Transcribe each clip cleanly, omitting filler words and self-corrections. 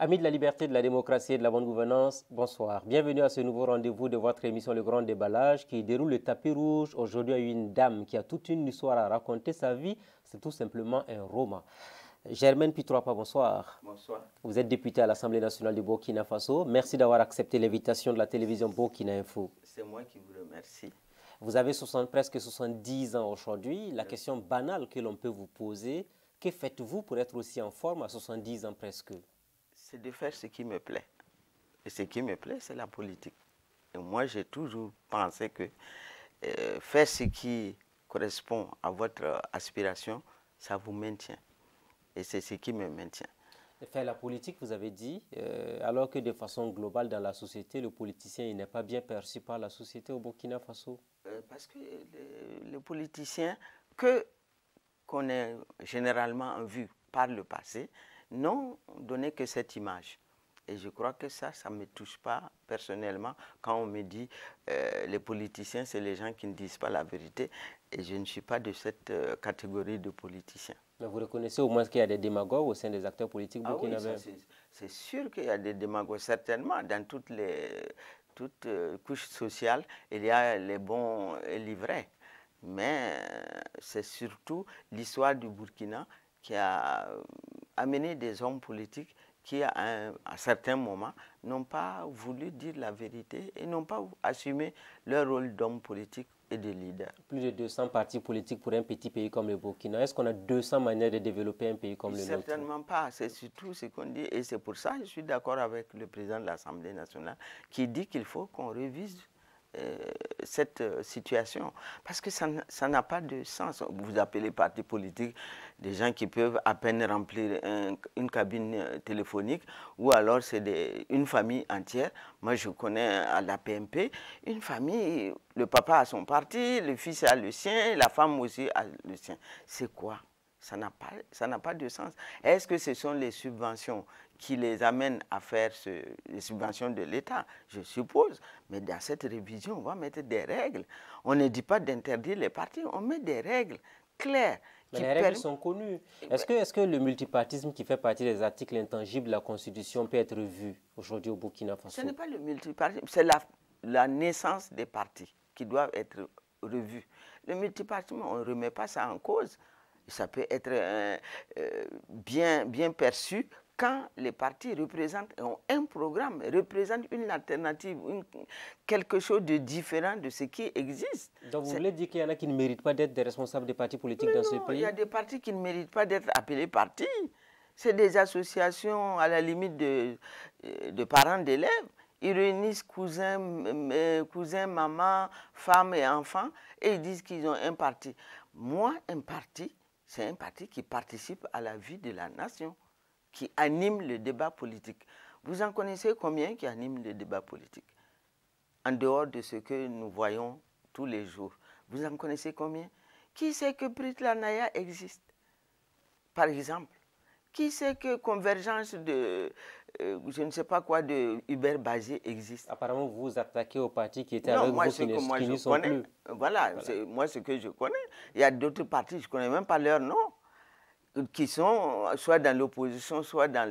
Amis de la liberté, de la démocratie et de la bonne gouvernance, bonsoir. Bienvenue à ce nouveau rendez-vous de votre émission Le Grand Déballage qui déroule le tapis rouge. Aujourd'hui, il y a une dame qui a toute une histoire à raconter. Sa vie, c'est tout simplement un roman. Germaine Pitroapa, bonsoir. Bonsoir. Vous êtes députée à l'Assemblée nationale du Burkina Faso. Merci d'avoir accepté l'invitation de la télévision Burkina Info. C'est moi qui vous remercie. Vous avez presque 70 ans aujourd'hui. La question banale que l'on peut vous poser, que faites-vous pour être aussi en forme à 70 ans presque? C'est de faire ce qui me plaît. Et ce qui me plaît, c'est la politique. Et moi, j'ai toujours pensé que faire ce qui correspond à votre aspiration, ça vous maintient. Et c'est ce qui me maintient. Faire la politique, vous avez dit, alors que de façon globale dans la société, le politicien il n'est pas bien perçu par la société au Burkina Faso. Parce que les politiciens qu'on a généralement vus par le passé n'ont donné que cette image. Et je crois que ça ne me touche pas personnellement quand on me dit les politiciens, c'est les gens qui ne disent pas la vérité. Et je ne suis pas de cette catégorie de politiciens. Mais vous reconnaissez au moins qu'il y a des démagogues au sein des acteurs politiques burkinabés? Oui, c'est sûr qu'il y a des démagogues, certainement. Dans toutes couches sociales, il y a les bons et les vrais. Mais c'est surtout l'histoire du Burkina qui a amené des hommes politiques qui, à un certain moment, n'ont pas voulu dire la vérité et n'ont pas assumé leur rôle d'homme politique et de leader. Plus de 200 partis politiques pour un petit pays comme le Burkina. Est-ce qu'on a 200 manières de développer un pays comme le nôtre? Certainement pas. C'est surtout ce qu'on dit. Et c'est pour ça que je suis d'accord avec le président de l'Assemblée nationale qui dit qu'il faut qu'on révise cette situation. Parce que ça n'a pas de sens. Vous appelez parti politique des gens qui peuvent à peine remplir une cabine téléphonique ou alors c'est une famille entière. Moi, je connais à la PMP, une famille, le papa a son parti, le fils a le sien, la femme aussi a le sien. C'est quoi? Ça n'a pas de sens. Est-ce que ce sont les subventions qui les amènent à faire les subventions de l'État? Je suppose. Mais dans cette révision, on va mettre des règles. On ne dit pas d'interdire les partis, on met des règles claires. Mais les règles sont connues. Est-ce que le multipartisme qui fait partie des articles intangibles de la Constitution peut être vu aujourd'hui au Burkina Faso? Ce n'est pas le multipartisme, c'est la naissance des partis qui doivent être revus. Le multipartisme, on ne remet pas ça en cause. Ça peut être bien perçu quand les partis ont un programme, représentent une alternative, quelque chose de différent de ce qui existe. Donc vous voulez dire qu'il y en a qui ne méritent pas d'être des responsables des partis politiques dans ce pays? Il y a des partis qui ne méritent pas d'être appelés partis. C'est des associations à la limite de parents d'élèves. Ils réunissent cousins, mamans, femmes et enfants et ils disent qu'ils ont un parti. Moi, un parti, c'est un parti qui participe à la vie de la nation, qui anime le débat politique. Vous en connaissez combien qui animent le débat politique? En dehors de ce que nous voyons tous les jours. Vous en connaissez combien? Qui sait que Prit Naya existe? Par exemple. Qui sait que Convergence de, je ne sais pas quoi, de Hubert Bazé existe? Apparemment, vous vous attaquez aux partis qui étaient avec vous, qui n'y sont plus. Voilà. C'est moi ce que je connais. Il y a d'autres partis, je ne connais même pas leur nom, qui sont soit dans l'opposition, soit dans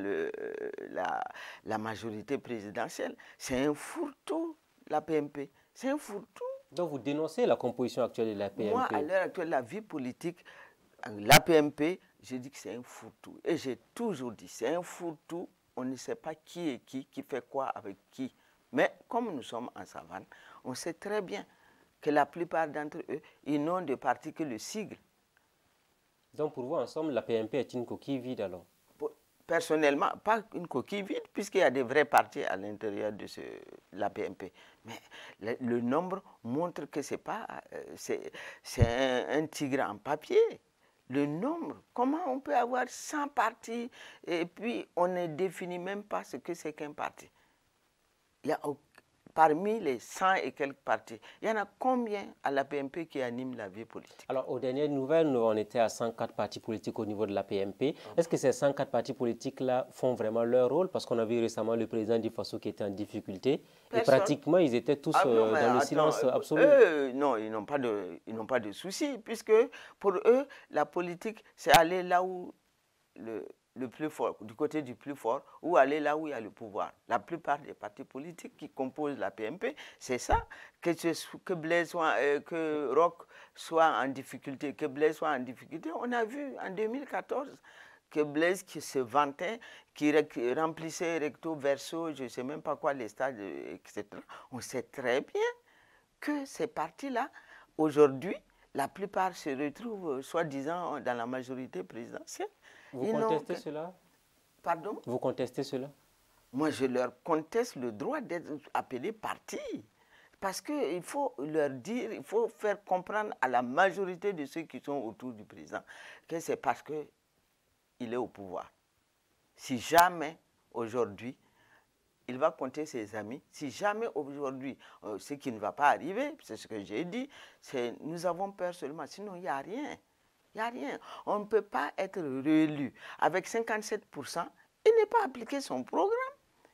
la majorité présidentielle. C'est un fourre-tout, la PMP. C'est un fourre-tout. Donc vous dénoncez la composition actuelle de la PMP? Moi, à l'heure actuelle, la vie politique, la PMP, je dis que c'est un fourre-tout. Et j'ai toujours dit, c'est un fourre-tout. On ne sait pas qui est qui fait quoi avec qui. Mais comme nous sommes en savane, on sait très bien que la plupart d'entre eux, ils n'ont de parti que le sigle. Donc pour vous, en somme, la PMP est une coquille vide alors? Personnellement, pas une coquille vide, puisqu'il y a des vrais partis à l'intérieur de la PMP. Mais le nombre montre que c'est un tigre en papier. Le nombre, comment on peut avoir 100 partis et puis on ne définit même pas ce que c'est qu'un parti? Il y a parmi les 100 et quelques partis, il y en a combien à la PMP qui animent la vie politique? Alors, aux dernières nouvelles, on était à 104 partis politiques au niveau de la PMP. Est-ce que ces 104 partis politiques-là font vraiment leur rôle? Parce qu'on a vu récemment le président du Faso qui était en difficulté. Et pratiquement, ils étaient tous dans le silence absolu. Non, ils n'ont pas de soucis, puisque pour eux, la politique, c'est aller là où le plus fort, du côté du plus fort, ou aller là où il y a le pouvoir. La plupart des partis politiques qui composent la PMP, c'est ça, que Blaise soit, que Roch soit en difficulté, que Blaise soit en difficulté. On a vu en 2014 que Blaise qui se vantait, qui remplissait recto verso, je ne sais même pas quoi, les stades, etc. On sait très bien que ces partis-là, aujourd'hui, la plupart se retrouvent, soi-disant, dans la majorité présidentielle. Vous contestez cela? Pardon? Vous contestez cela? Moi, je leur conteste le droit d'être appelés partis. Parce qu'il faut leur dire, il faut faire comprendre à la majorité de ceux qui sont autour du président que c'est parce qu'il est au pouvoir. Si jamais, aujourd'hui, il va compter ses amis, si jamais aujourd'hui, ce qui ne va pas arriver, c'est ce que j'ai dit, c'est nous avons peur seulement, sinon il n'y a rien. Il n'y a rien. On ne peut pas être réélu avec 57% et ne pas appliquer son programme.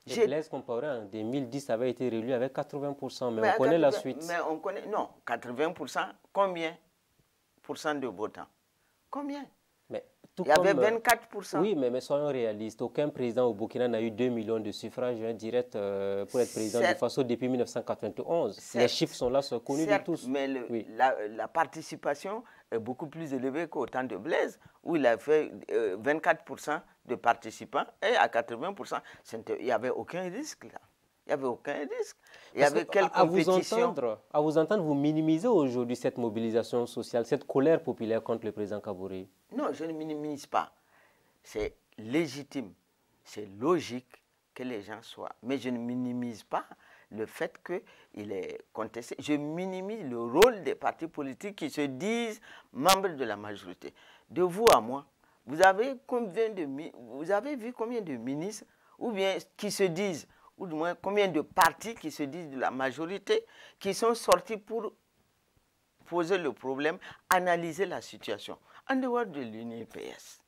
Blaise Compaoré en 2010 avait été réélu avec 80%, mais on connaît la suite. Mais on connaît, non, 80%, combien de votants? Combien? Mais il y avait 24%. Oui, mais soyons réalistes. Aucun président au Burkina n'a eu 2 millions de suffrages directs pour être président du Faso depuis 1991. Les chiffres sont là, sont connus de tous. Mais la participation est beaucoup plus élevée qu'au temps de Blaise, où il a fait 24% de participants et à 80%. Il n'y avait aucun risque là. Il n'y avait aucun risque. Il y avait quelle compétition? À vous entendre, vous minimisez aujourd'hui cette mobilisation sociale, cette colère populaire contre le président Kaboré. Non, je ne minimise pas. C'est légitime, c'est logique que les gens soient. Mais je ne minimise pas le fait qu'il est contesté. Je minimise le rôle des partis politiques qui se disent membres de la majorité. De vous à moi, vous avez vu combien de ministres, ou bien qui se disent, ou du moins combien de partis qui se disent de la majorité, qui sont sortis pour poser le problème, analyser la situation. En dehors de l'UNIPS,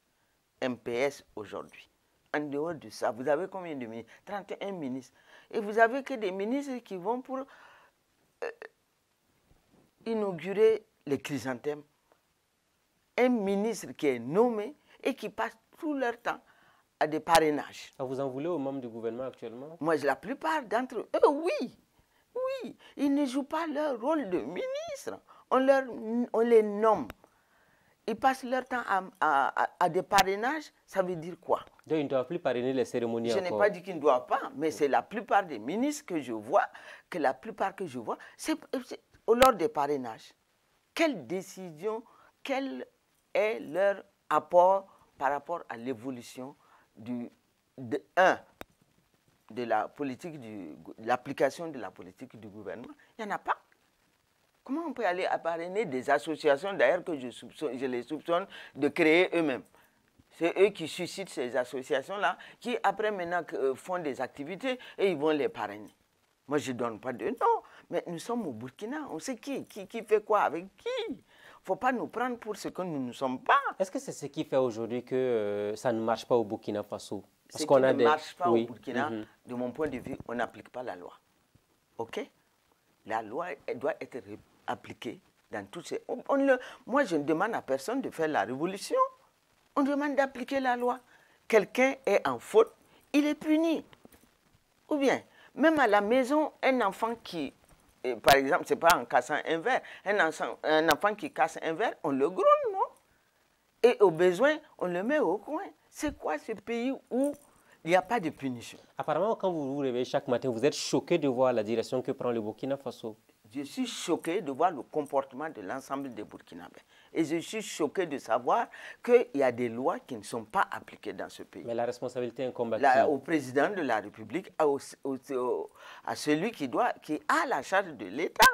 MPS aujourd'hui, en dehors de ça, vous avez combien de ministres? 31 ministres. Et vous avez que des ministres qui vont pour inaugurer les chrysanthèmes. Un ministre qui est nommé et qui passe tout leur temps à des parrainages. Vous en voulez aux membres du gouvernement actuellement? Moi, la plupart d'entre eux, oui. Oui, ils ne jouent pas leur rôle de ministre. On les nomme. Ils passent leur temps à des parrainages, ça veut dire quoi? Donc ils ne doivent plus parrainer les cérémonies encore. Je n'ai pas dit qu'ils ne doivent pas, mais c'est la plupart des ministres que je vois, c'est lors des parrainages. Quelle décision, quel est leur apport par rapport à l'évolution de l'application de la politique du gouvernement? Il n'y en a pas. Comment on peut aller parrainer des associations, d'ailleurs que je les soupçonne de créer eux-mêmes? C'est eux qui suscitent ces associations-là, qui après maintenant font des activités et ils vont les parrainer. Moi, je ne donne pas de nom, mais nous sommes au Burkina, on sait qui fait quoi avec qui. Il ne faut pas nous prendre pour ce que nous ne sommes pas. Est-ce que c'est ce qui fait aujourd'hui que ça ne marche pas au Burkina Faso? Ce qui ne marche pas au Burkina, de mon point de vue, on n'applique pas la loi. OK? La loi elle doit être appliquée dans tous ces... Moi, je ne demande à personne de faire la révolution. On demande d'appliquer la loi. Quelqu'un est en faute, il est puni. Ou bien, même à la maison, un enfant qui, par exemple, ce n'est pas en cassant un verre, un enfant qui casse un verre, on le gronde, non? Et au besoin, on le met au coin. C'est quoi ce pays où il n'y a pas de punition? Apparemment, quand vous vous réveillez chaque matin, vous êtes choqué de voir la direction que prend le Burkina Faso. Je suis choqué de voir le comportement de l'ensemble des Burkinabés. Et je suis choqué de savoir qu'il y a des lois qui ne sont pas appliquées dans ce pays. Mais la responsabilité incombe à qui? Au président de la République, à celui qui a la charge de l'État.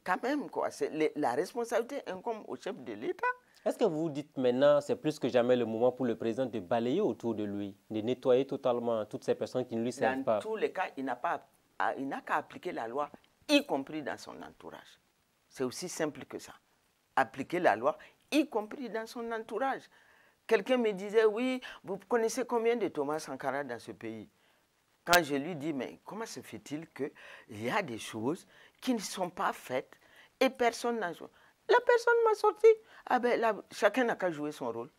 Quand même, quoi. La responsabilité incombe au chef de l'État. Est-ce que vous dites maintenant, c'est plus que jamais le moment pour le président de balayer autour de lui, de nettoyer totalement toutes ces personnes qui ne lui servent pas? Dans tous les cas, il n'a qu'à appliquer la loi, y compris dans son entourage. C'est aussi simple que ça. Appliquer la loi, y compris dans son entourage. Quelqu'un me disait, oui, vous connaissez combien de Thomas Sankara dans ce pays? Quand je lui dis, mais comment se fait-il qu'il y a des choses qui ne sont pas faites et personne n'a joué? La personne m'a sorti. Ah ben, chacun n'a qu'à jouer son rôle.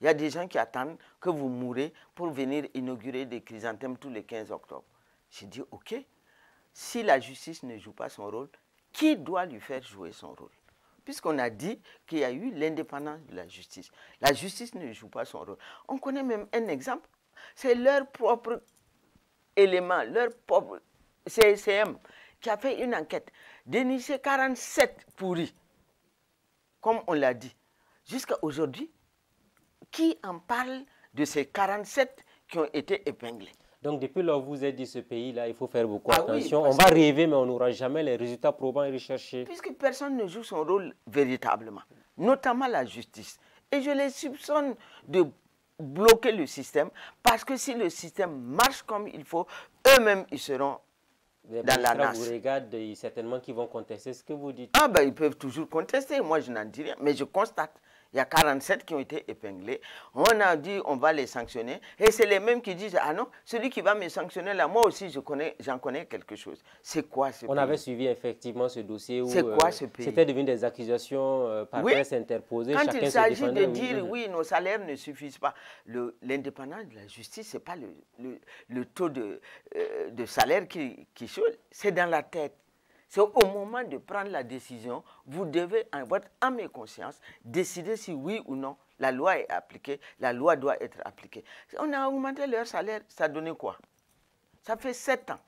Il y a des gens qui attendent que vous mourrez pour venir inaugurer des chrysanthèmes tous les 15 octobre. J'ai dit, OK, si la justice ne joue pas son rôle, qui doit lui faire jouer son rôle? Puisqu'on a dit qu'il y a eu l'indépendance de la justice. La justice ne joue pas son rôle. On connaît même un exemple, c'est leur propre élément, leur propre CCM qui a fait une enquête, déniché 47 pourris, comme on l'a dit. Jusqu'à aujourd'hui, qui en parle de ces 47 qui ont été épinglés? Donc, depuis lors, vous avez dit ce pays-là, il faut faire beaucoup Ah attention. oui, on va rêver, mais on n'aura jamais les résultats probants et recherchés. Puisque personne ne joue son rôle véritablement, notamment la justice. Et je les soupçonne de bloquer le système, parce que si le système marche comme il faut, eux-mêmes, ils seront dans la nasse. Vous regardez certainement qu'ils vont contester ce que vous dites. Ah ben, ils peuvent toujours contester, moi je n'en dis rien, mais je constate. Il y a 47 qui ont été épinglés. On a dit on va les sanctionner. Et c'est les mêmes qui disent, ah non, celui qui va me sanctionner là, moi aussi j'en connais quelque chose. C'est quoi ce pays? On avait suivi effectivement ce dossier où c'était devenu des accusations par presse interposées. Quand il s'agit de dire oui, nos salaires ne suffisent pas. L'indépendance de la justice, ce n'est pas le taux de salaire qui change, c'est dans la tête. C'est au moment de prendre la décision, vous devez, en votre âme et conscience, décider si oui ou non la loi est appliquée, la loi doit être appliquée. On a augmenté leur salaire, ça donnait quoi? Ça fait 7 ans.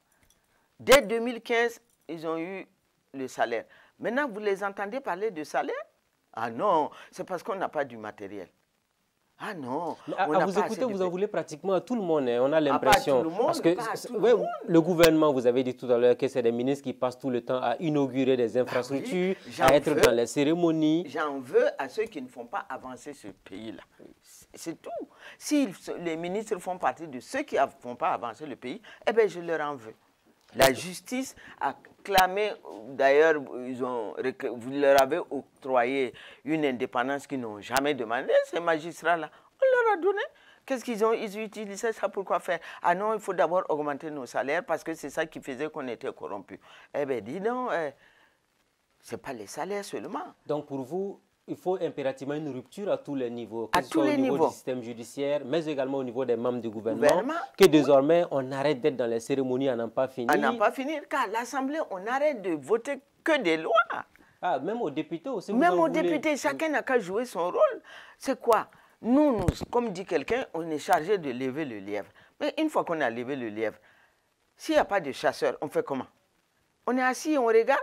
Dès 2015, ils ont eu le salaire. Maintenant, vous les entendez parler de salaire? Ah non, c'est parce qu'on n'a pas du matériel. Ah non. À vous écouter, vous en voulez pratiquement à tout le monde. Hein. On a l'impression. Parce que le gouvernement, vous avez dit tout à l'heure que c'est des ministres qui passent tout le temps à inaugurer des infrastructures, à être dans les cérémonies. J'en veux à ceux qui ne font pas avancer ce pays-là. C'est tout. Si les ministres font partie de ceux qui ne font pas avancer le pays, eh bien, je leur en veux. La justice a clamé, d'ailleurs, vous leur avez octroyé une indépendance qu'ils n'ont jamais demandé, ces magistrats-là. On leur a donné. Qu'est-ce qu'ils ont? Ils utilisaient ça pour quoi faire? Ah non, il faut d'abord augmenter nos salaires parce que c'est ça qui faisait qu'on était corrompus. Eh bien, dis donc, ce n'est pas les salaires seulement. Donc, pour vous, il faut impérativement une rupture à tous les niveaux, que ce soit au niveau du système judiciaire, mais également au niveau des membres du gouvernement, que désormais on arrête d'être dans les cérémonies à n'en pas finir. À n'en pas finir, car l'Assemblée, on arrête de voter que des lois. Ah, même aux députés aussi. Même aux députés, chacun n'a qu'à jouer son rôle. C'est quoi? Nous, comme dit quelqu'un, on est chargé de lever le lièvre. Mais une fois qu'on a levé le lièvre, s'il n'y a pas de chasseurs, on fait comment? On est assis et on regarde.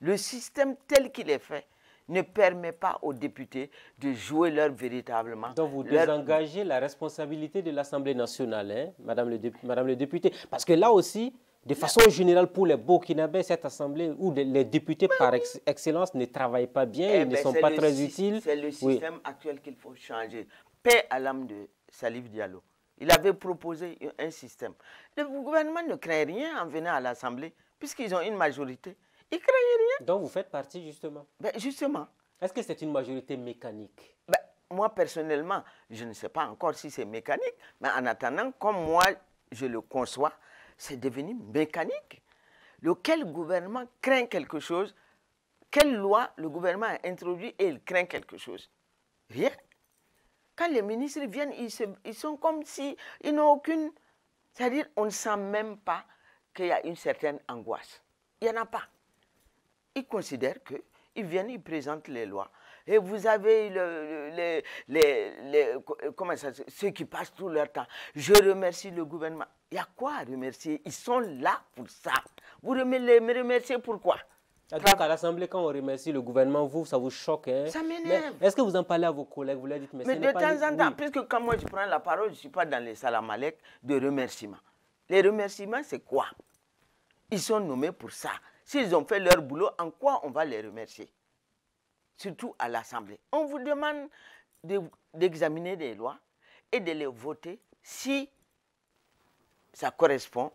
Le système tel qu'il est fait ne permet pas aux députés de jouer leur véritablement. Donc vous désengagez la responsabilité de l'Assemblée nationale, hein, Madame le député. Parce que là aussi, de façon générale, pour les Burkinabés, cette Assemblée où les députés par excellence ne travaillent pas bien, ils ne sont pas très utiles. C'est le système actuel qu'il faut changer. Paix à l'âme de Salif Diallo. Il avait proposé un système. Le gouvernement ne craint rien en venant à l'Assemblée, puisqu'ils ont une majorité. Ils ne craignent rien. Donc vous faites partie justement. Ben, justement. Est-ce que c'est une majorité mécanique? Ben, moi, personnellement, je ne sais pas encore si c'est mécanique, mais en attendant, comme moi, je le conçois, c'est devenu mécanique. Lequel gouvernement craint quelque chose? Quelle loi le gouvernement a introduit et il craint quelque chose? Rien. Quand les ministres viennent, ils sont comme si ils n'ont aucune... C'est-à-dire, on ne sent même pas qu'il y a une certaine angoisse. Il n'y en a pas. Ils considèrent qu'ils viennent, ils présentent les lois. Et vous avez comment ça, ceux qui passent tout leur temps. Je remercie le gouvernement. Il y a quoi à remercier? Ils sont là pour ça. Vous les remerciez pourquoi? Donc à l'Assemblée, quand on remercie le gouvernement, ça vous choque, hein? Ça m'énerve. Est-ce que vous en parlez à vos collègues? Vous leur dites, mais de temps en temps, puisque quand moi je prends la parole, je ne suis pas dans les salamalek de remerciements. Les remerciements, c'est quoi? Ils sont nommés pour ça. S'ils ont fait leur boulot, en quoi on va les remercier? Surtout à l'Assemblée. On vous demande d'examiner des lois et de les voter si ça correspond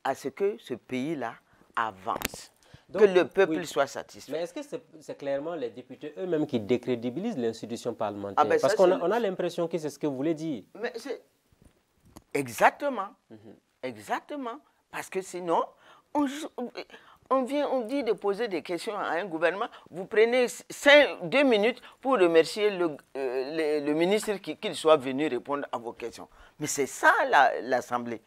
à ce que ce pays-là avance. Donc, que le peuple soit satisfait. Mais est-ce que c'est clairement les députés eux-mêmes qui décrédibilisent l'institution parlementaire? Parce qu'on a l'impression que c'est ce que vous voulez dire. Mais exactement. Exactement. Parce que sinon, On dit de poser des questions à un gouvernement. Vous prenez 2 minutes pour remercier le ministre qu'il soit venu répondre à vos questions. Mais c'est ça l'Assemblée.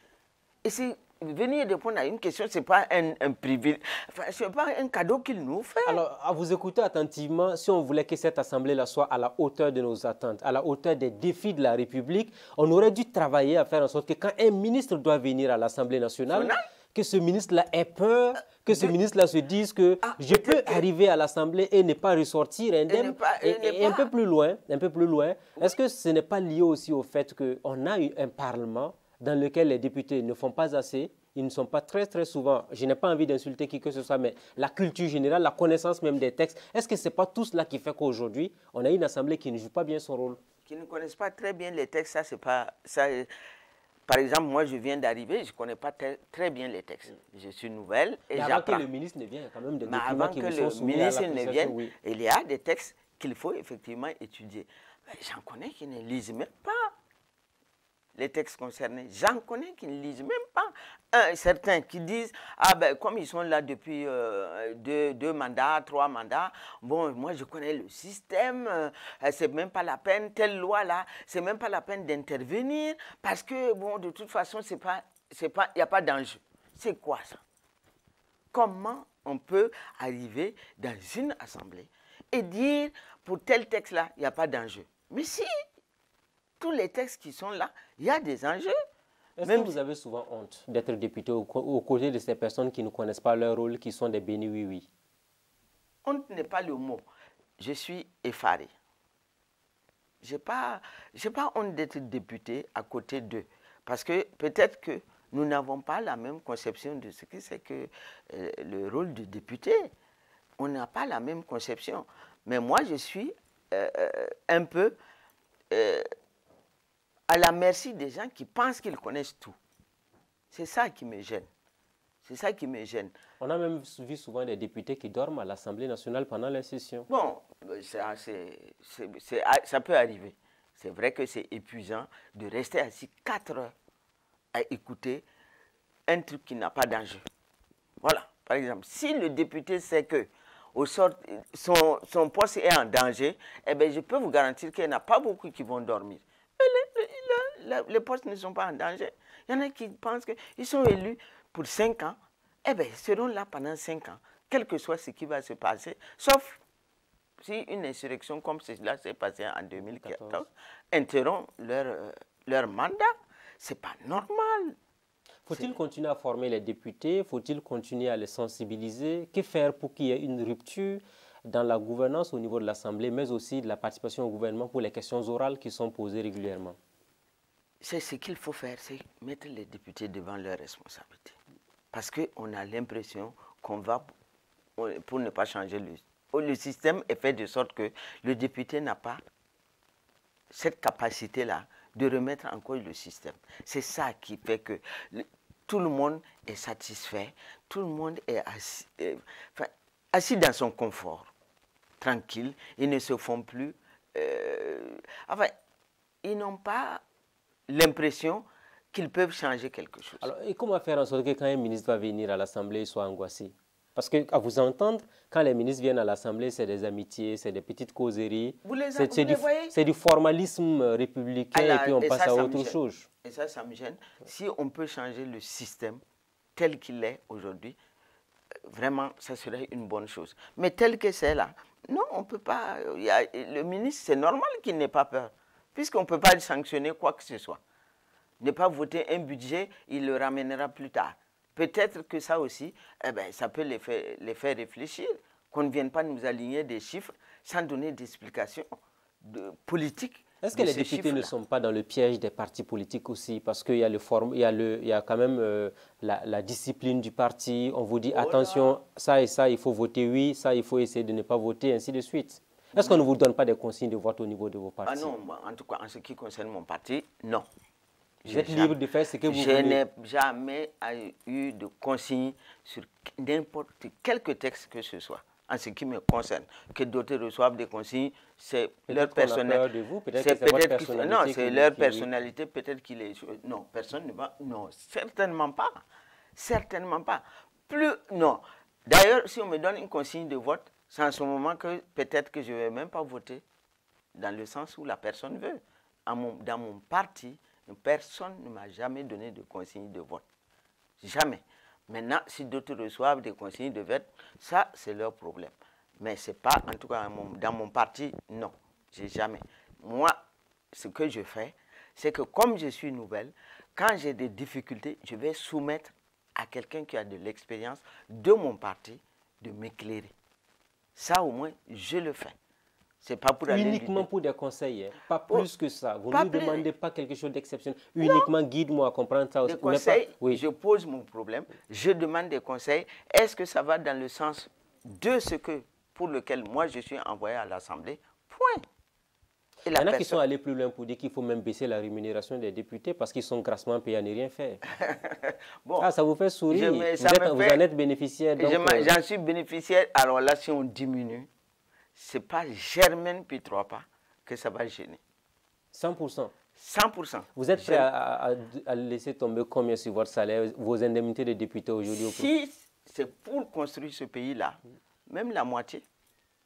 Et c'est venir répondre à une question, ce n'est pas un privilège, enfin, ce n'est pas un cadeau qu'il nous fait. Alors, à vous écouter attentivement, si on voulait que cette Assemblée-là soit à la hauteur de nos attentes, à la hauteur des défis de la République, on aurait dû travailler à faire en sorte que quand un ministre doit venir à l'Assemblée nationale, que ce ministre-là ait peur, que ce ministre-là se dise que je peux arriver à l'Assemblée et ne pas ressortir indemne. Et un peu plus loin, est-ce que ce n'est pas lié aussi au fait qu'on a eu un Parlement dans lequel les députés ne font pas assez, ils ne sont pas très souvent, je n'ai pas envie d'insulter qui que ce soit, mais la culture générale, la connaissance même des textes, est-ce que ce n'est pas tout cela qui fait qu'aujourd'hui, on a une Assemblée qui ne joue pas bien son rôle? Qui ne connaissent pas très bien les textes, ça c'est pas... Ça, par exemple, moi je viens d'arriver, je ne connais pas très bien les textes. Je suis nouvelle et j'apprends. Avant que le ministre ne vienne, il y a quand même des documents qui nous sont soumis ministre à ne vienne, oui. Il y a des textes qu'il faut effectivement étudier. J'en connais qui ne lisent même pas les textes concernés. J'en connais qui ne lisent même pas. Certains qui disent, ah ben comme ils sont là depuis 2 mandats, 3 mandats, bon, moi je connais le système, c'est même pas la peine, telle loi là, c'est même pas la peine d'intervenir, parce que bon, de toute façon, il n'y a pas d'enjeu. C'est quoi ça? Comment on peut arriver dans une assemblée et dire, pour tel texte là, il n'y a pas d'enjeu? Mais si, tous les textes qui sont là, il y a des enjeux. Est-ce que vous avez souvent honte d'être député aux côtés de ces personnes qui ne connaissent pas leur rôle, qui sont des bénis oui-oui? Honte n'est pas le mot. Je suis effaré. Je n'ai pas honte d'être député à côté d'eux. Parce que peut-être que nous n'avons pas la même conception de ce que c'est que le rôle de député. On n'a pas la même conception. Mais moi, je suis un peu... à la merci des gens qui pensent qu'ils connaissent tout. C'est ça qui me gêne. C'est ça qui me gêne. On a même vu souvent des députés qui dorment à l'Assemblée nationale pendant les sessions. Bon, ça peut arriver. C'est vrai que c'est épuisant de rester assis 4 heures à écouter un truc qui n'a pas d'enjeu. Voilà, par exemple, si le député sait que son poste est en danger, eh bien, je peux vous garantir qu'il n'y en a pas beaucoup qui vont dormir. Les postes ne sont pas en danger. Il y en a qui pensent qu'ils sont élus pour 5 ans. Eh bien, ils seront là pendant 5 ans, quel que soit ce qui va se passer, sauf si une insurrection comme cela s'est passée en 2014 interrompt leur mandat. Ce n'est pas normal. Faut-il continuer à former les députés? Faut-il continuer à les sensibiliser? Que faire pour qu'il y ait une rupture dans la gouvernance au niveau de l'Assemblée, mais aussi de la participation au gouvernement pour les questions orales qui sont posées régulièrement? C'est ce qu'il faut faire, c'est mettre les députés devant leurs responsabilités. Parce qu'on a l'impression qu'on va, pour ne pas changer le système, est fait de sorte que le député n'a pas cette capacité-là de remettre en cause le système. C'est ça qui fait que tout le monde est satisfait, tout le monde est assis dans son confort, tranquille, ils ne se font plus... enfin, ils n'ont pas l'impression qu'ils peuvent changer quelque chose. Alors, et comment faire en sorte que quand un ministre va venir à l'Assemblée, il soit angoissé? Parce qu'à vous entendre, quand les ministres viennent à l'Assemblée, c'est des amitiés, c'est des petites causeries. C'est du formalisme républicain et puis on passe à autre chose. Et ça me gêne. Si on peut changer le système tel qu'il est aujourd'hui, vraiment, ça serait une bonne chose. Mais tel que c'est là, non, on ne peut pas. Le ministre, c'est normal qu'il n'ait pas peur, puisqu'on ne peut pas sanctionner quoi que ce soit. Ne pas voter un budget, il le ramènera plus tard. Peut-être que ça aussi, eh ben, ça peut les faire réfléchir, qu'on ne vienne pas nous aligner des chiffres sans donner d'explications politiques. Est-ce que les députés ne sont pas dans le piège des partis politiques aussi? Parce qu'il y a quand même la discipline du parti. On vous dit, attention, ça et ça, il faut voter oui, ça, il faut essayer de ne pas voter, ainsi de suite. Est-ce qu'on ne vous donne pas des consignes de vote au niveau de vos partis? Ah non, en tout cas, en ce qui concerne mon parti, non. Vous êtes libre de faire ce que vous voulez. Je n'ai jamais eu de consignes sur n'importe quel texte que ce soit, en ce qui me concerne. Que d'autres reçoivent des consignes, c'est leur personnalité. Non, c'est leur personnalité, peut-être qu'il est... Non, personne ne va... Non, certainement pas. Certainement pas. Non. D'ailleurs, si on me donne une consigne de vote, c'est en ce moment que peut-être que je ne vais même pas voter dans le sens où la personne veut. Dans mon parti, personne ne m'a jamais donné de consigne de vote. Jamais. Maintenant, si d'autres reçoivent des consignes de vote, ça, c'est leur problème. Mais ce n'est pas, en tout cas, dans mon parti, non. J'ai jamais. Moi, ce que je fais, c'est que comme je suis nouvelle, quand j'ai des difficultés, je vais soumettre à quelqu'un qui a de l'expérience de mon parti de m'éclairer. Ça, au moins, je le fais. C'est pas pour aller uniquement pour des conseils, hein? Pas plus que ça. Vous pas ne plus. demandez pas quelque chose d'exceptionnel. Uniquement guide-moi à comprendre ça aussi. Des conseils, oui. je pose mon problème, je demande des conseils. Est-ce que ça va dans le sens de ce que, pour lequel moi je suis envoyé à l'Assemblée? Point. Il y en a qui sont allés plus loin pour dire qu'il faut même baisser la rémunération des députés parce qu'ils sont grassement payés à ne rien faire. Bon, ah, ça vous fait sourire. Vous en êtes bénéficiaire. J'en suis bénéficiaire. Alors là, si on diminue, ce n'est pas Germaine Pitroapa que ça va gêner. 100%. 100%. Vous êtes prêt à laisser tomber combien sur votre salaire, vos indemnités de député aujourd'hui? Si c'est pour construire ce pays-là, même la moitié.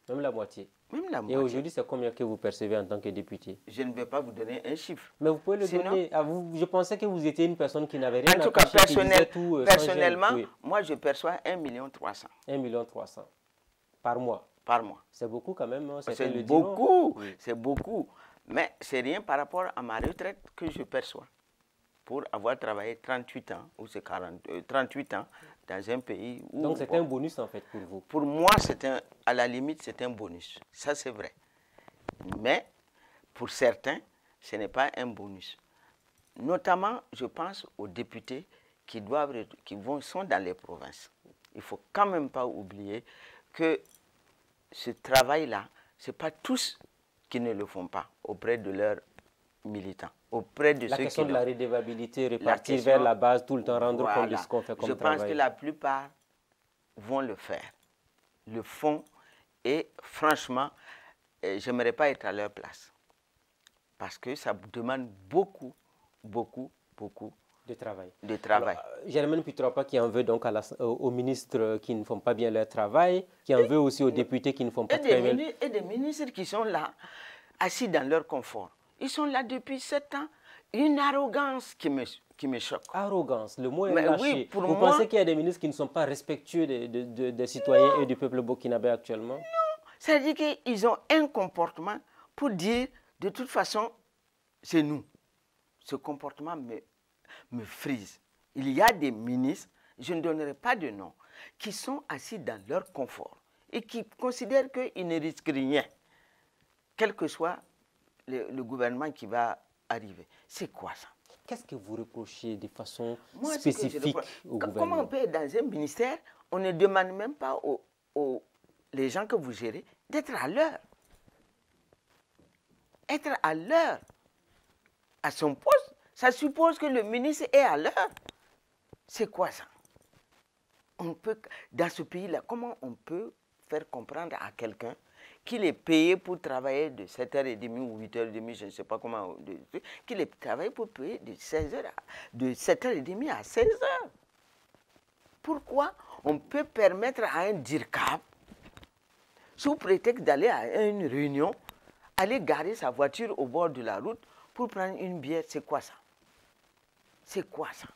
Même la moitié. Même la moitié. Et aujourd'hui, c'est combien que vous percevez en tant que député? Je ne vais pas vous donner un chiffre. Mais vous pouvez le donner à vous. Je pensais que vous étiez une personne qui n'avait rien à cacher. En tout cas, personnellement, oui. Moi, je perçois 1,3 million. 1,3 million par mois. Par mois. C'est beaucoup quand même. C'est beaucoup. Oui. C'est beaucoup. Mais c'est rien par rapport à ma retraite que je perçois. Pour avoir travaillé 38 ans, ou c'est 38 ans, dans un pays où... Donc c'est un bonus en fait pour vous? Pour moi, à la limite, c'est un bonus. Ça, c'est vrai. Mais pour certains, ce n'est pas un bonus. Notamment, je pense aux députés qui sont dans les provinces. Il ne faut quand même pas oublier que ce travail-là, ce n'est pas tous qui ne le font pas auprès de leurs militants, auprès de ceux qui... La question de la redevabilité, repartir vers la base, tout le temps rendre compte de ce qu'on fait comme travail. Je pense que la plupart vont le faire, le font, et franchement, je n'aimerais pas être à leur place. Parce que ça demande beaucoup de travail. Germaine Pitroapa qui en veut donc aux ministres qui ne font pas bien leur travail, qui en veut aussi aux députés qui ne font pas très bien. Et des ministres qui sont là, assis dans leur confort. Ils sont là depuis 7 ans. Une arrogance qui me choque. Arrogance, le mot est lâché. Oui, vous pensez qu'il y a des ministres qui ne sont pas respectueux des citoyens et du peuple burkinabé actuellement? Non, c'est-à-dire qu'ils ont un comportement pour dire, de toute façon, c'est nous. Ce comportement me frise. Il y a des ministres, je ne donnerai pas de nom, qui sont assis dans leur confort et qui considèrent qu'ils ne risquent rien, quel que soit le gouvernement qui va arriver. C'est quoi ça? Qu'est-ce que vous reprochez de façon spécifique au gouvernement? Comment on peut être dans un ministère, on ne demande même pas aux les gens que vous gérez d'être à l'heure. Être à l'heure à son poste, ça suppose que le ministre est à l'heure. C'est quoi ça? Dans ce pays-là, comment on peut faire comprendre à quelqu'un qu'il est payé pour travailler de 7h30 ou 8h30, je ne sais pas comment, qu'il est travaillé pour payer de 7h30 à 16h. Pourquoi on peut permettre à un DIRCAP, sous prétexte d'aller à une réunion, aller garer sa voiture au bord de la route pour prendre une bière? C'est quoi ça? C'est quoi ça?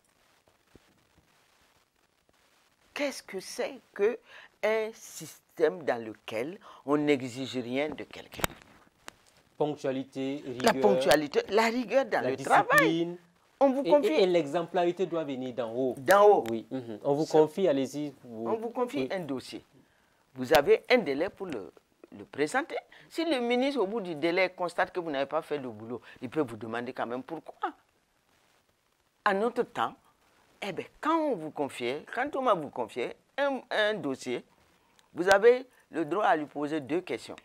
Qu'est-ce que c'est qu'un système dans lequel on n'exige rien de quelqu'un? Ponctualité, rigueur. La ponctualité, la rigueur dans le travail. On vous confie. Et l'exemplarité doit venir d'en haut. D'en haut. Oui. On vous confie, allez-y. On vous confie un dossier. Vous avez un délai pour le présenter. Si le ministre, au bout du délai, constate que vous n'avez pas fait le boulot, il peut vous demander quand même pourquoi. À notre temps, eh bien, quand on vous confiait, quand on m'a vous confié un dossier, vous avez le droit à lui poser 2 questions.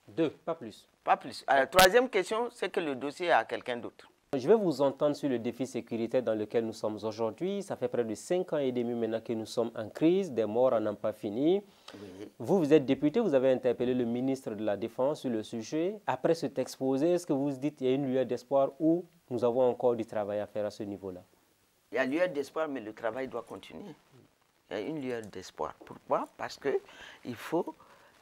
2, pas plus. Pas plus. La 3e question, c'est que le dossier est à quelqu'un d'autre. Je vais vous entendre sur le défi sécuritaire dans lequel nous sommes aujourd'hui. Ça fait près de 5 ans et demi maintenant que nous sommes en crise. Des morts n'en ont pas fini. Oui. Vous êtes député, vous avez interpellé le ministre de la Défense sur le sujet. Après cet exposé, est-ce que vous vous dites qu'il y a une lueur d'espoir ou nous avons encore du travail à faire à ce niveau-là? Il y a lueur d'espoir, mais le travail doit continuer. y a une lueur d'espoir. Pourquoi? Parce qu'il faut,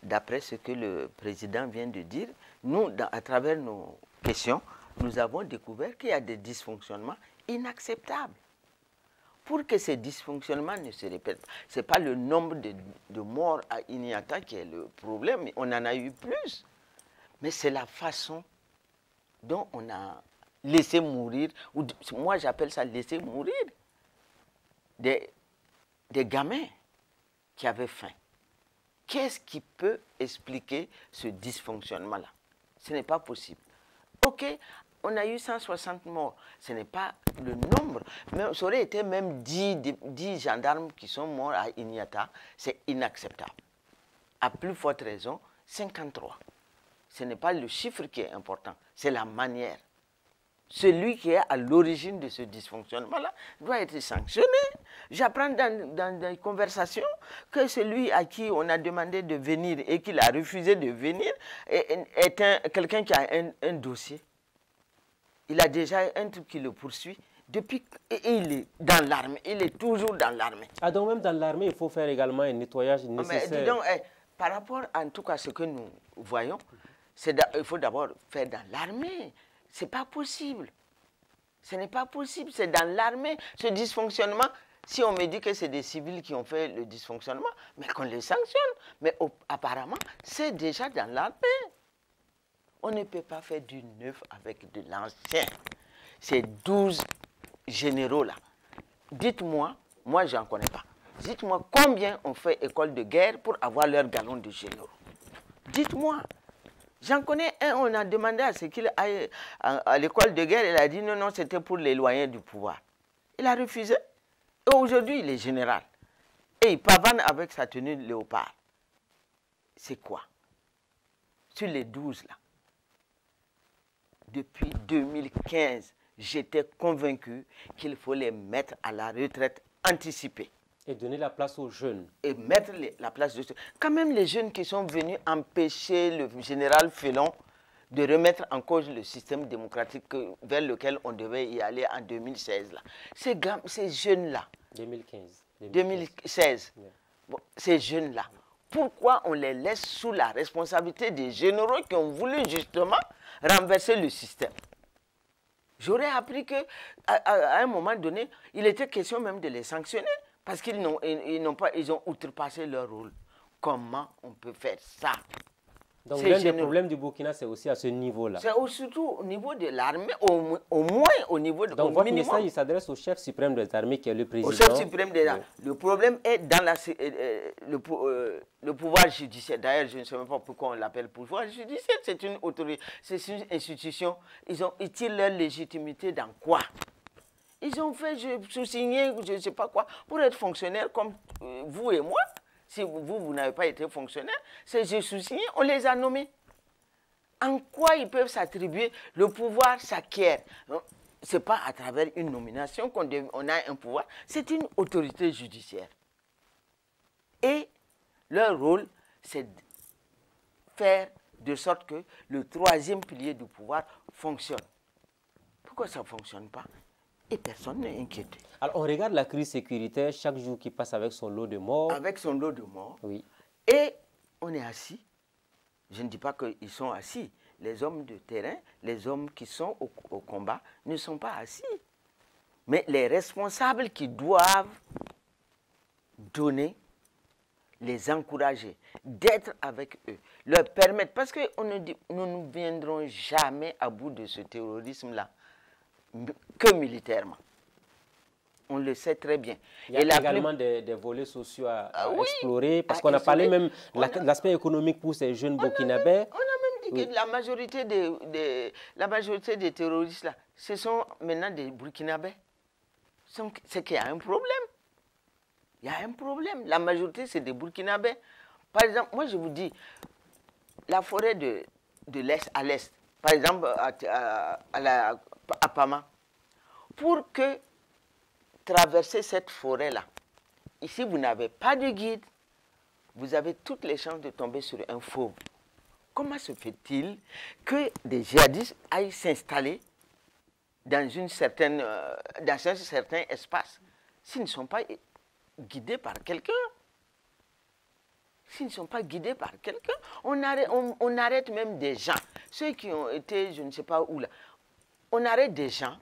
d'après ce que le président vient de dire, nous, à travers nos questions, nous avons découvert qu'il y a des dysfonctionnements inacceptables. Pour que ces dysfonctionnements ne se répètent pas, ce n'est pas le nombre de morts à Inyata qui est le problème, on en a eu plus. Mais c'est la façon dont on a laissé mourir, ou moi j'appelle ça laisser mourir, des gamins qui avaient faim. Qu'est-ce qui peut expliquer ce dysfonctionnement-là? Ce n'est pas possible. Ok, on a eu 160 morts. Ce n'est pas le nombre. Mais ça aurait été même 10 gendarmes qui sont morts à Inyata. C'est inacceptable. À plus forte raison, 53. Ce n'est pas le chiffre qui est important, c'est la manière. Celui qui est à l'origine de ce dysfonctionnement-là doit être sanctionné. J'apprends dans des conversations que celui à qui on a demandé de venir et qu'il a refusé de venir est quelqu'un qui a un dossier. Il a déjà un truc qui le poursuit. Depuis, et il est dans l'armée, il est toujours dans l'armée. Ah, donc même dans l'armée, il faut faire également un nettoyage nécessaire. Mais dis donc, par rapport en tout cas à ce que nous voyons, il faut d'abord faire dans l'armée. Ce n'est pas possible. Ce n'est pas possible, c'est dans l'armée. Ce dysfonctionnement, si on me dit que c'est des civils qui ont fait le dysfonctionnement, mais qu'on les sanctionne. Mais apparemment, c'est déjà dans l'armée. On ne peut pas faire du neuf avec de l'ancien. Ces 12 généraux-là. Dites-moi, moi je n'en connais pas. Dites-moi combien on fait école de guerre pour avoir leur galon de généraux. Dites-moi. J'en connais un, on a demandé à ce qu'il aille à l'école de guerre. Il a dit non, non, c'était pour l'éloigner du pouvoir. Il a refusé. Et aujourd'hui, il est général. Et il pavane avec sa tenue de léopard. C'est quoi? Sur les 12 là. Depuis 2015, j'étais convaincu qu'il faut les mettre à la retraite anticipée. Et donner la place aux jeunes. Et mettre la place de ceux. Quand même les jeunes qui sont venus empêcher le général Félon de remettre en cause le système démocratique vers lequel on devait y aller en 2016. Là. Ces jeunes-là. 2016. Yeah. Bon, ces jeunes-là. Pourquoi on les laisse sous la responsabilité des généraux qui ont voulu justement renverser le système? J'aurais appris qu'à un moment donné, il était question même de les sanctionner. Parce qu'ils ont outrepassé leur rôle. Comment on peut faire ça? Donc l'un des problèmes du Burkina, c'est aussi à ce niveau-là. C'est surtout au niveau de l'armée, au moins au niveau de... Donc votre message, il s'adresse au chef suprême des armées qui est le président. Au chef suprême des armées. Oui. Le problème est dans le pouvoir judiciaire. D'ailleurs, je ne sais même pas pourquoi on l'appelle pouvoir judiciaire. C'est une autorité, c'est une institution. Ils tirent leur légitimité dans quoi? Ils ont fait sous-signer, je ne sais pas quoi, pour être fonctionnaire comme vous et moi. Si vous n'avez pas été fonctionnaire, c'est sous-signé, on les a nommés. En quoi ils peuvent s'attribuer? Le pouvoir s'acquiert. Ce n'est pas à travers une nomination qu'on a un pouvoir, c'est une autorité judiciaire. Et leur rôle, c'est de faire de sorte que le troisième pilier du pouvoir fonctionne. Pourquoi ça ne fonctionne pas? Et personne n'est inquiété. Alors, on regarde la crise sécuritaire chaque jour qui passe avec son lot de morts. Avec son lot de morts. Oui. Et on est assis. Je ne dis pas qu'ils sont assis. Les hommes de terrain, les hommes qui sont au combat ne sont pas assis. Mais les responsables qui doivent donner, les encourager, d'être avec eux, leur permettre, parce que nous ne viendrons jamais à bout de ce terrorisme-là, que militairement. On le sait très bien. Il y a également des volets sociaux à explorer, parce qu'on a parlé même de l'aspect économique pour ces jeunes burkinabés. On a même dit que la majorité des terroristes, là, ce sont maintenant des burkinabés. C'est qu'il y a un problème. Il y a un problème. La majorité, c'est des burkinabés. Par exemple, moi je vous dis, la forêt de l'Est à l'Est, par exemple à Pama, pour que traverser cette forêt-là, ici vous n'avez pas de guide, vous avez toutes les chances de tomber sur un fauve. Comment se fait-il que des djihadistes aillent s'installer dans un certain espace s'ils ne sont pas guidés par quelqu'un. S'ils ne sont pas guidés par quelqu'un, on arrête même des gens. Ceux qui ont été, je ne sais pas où là, on arrête des gens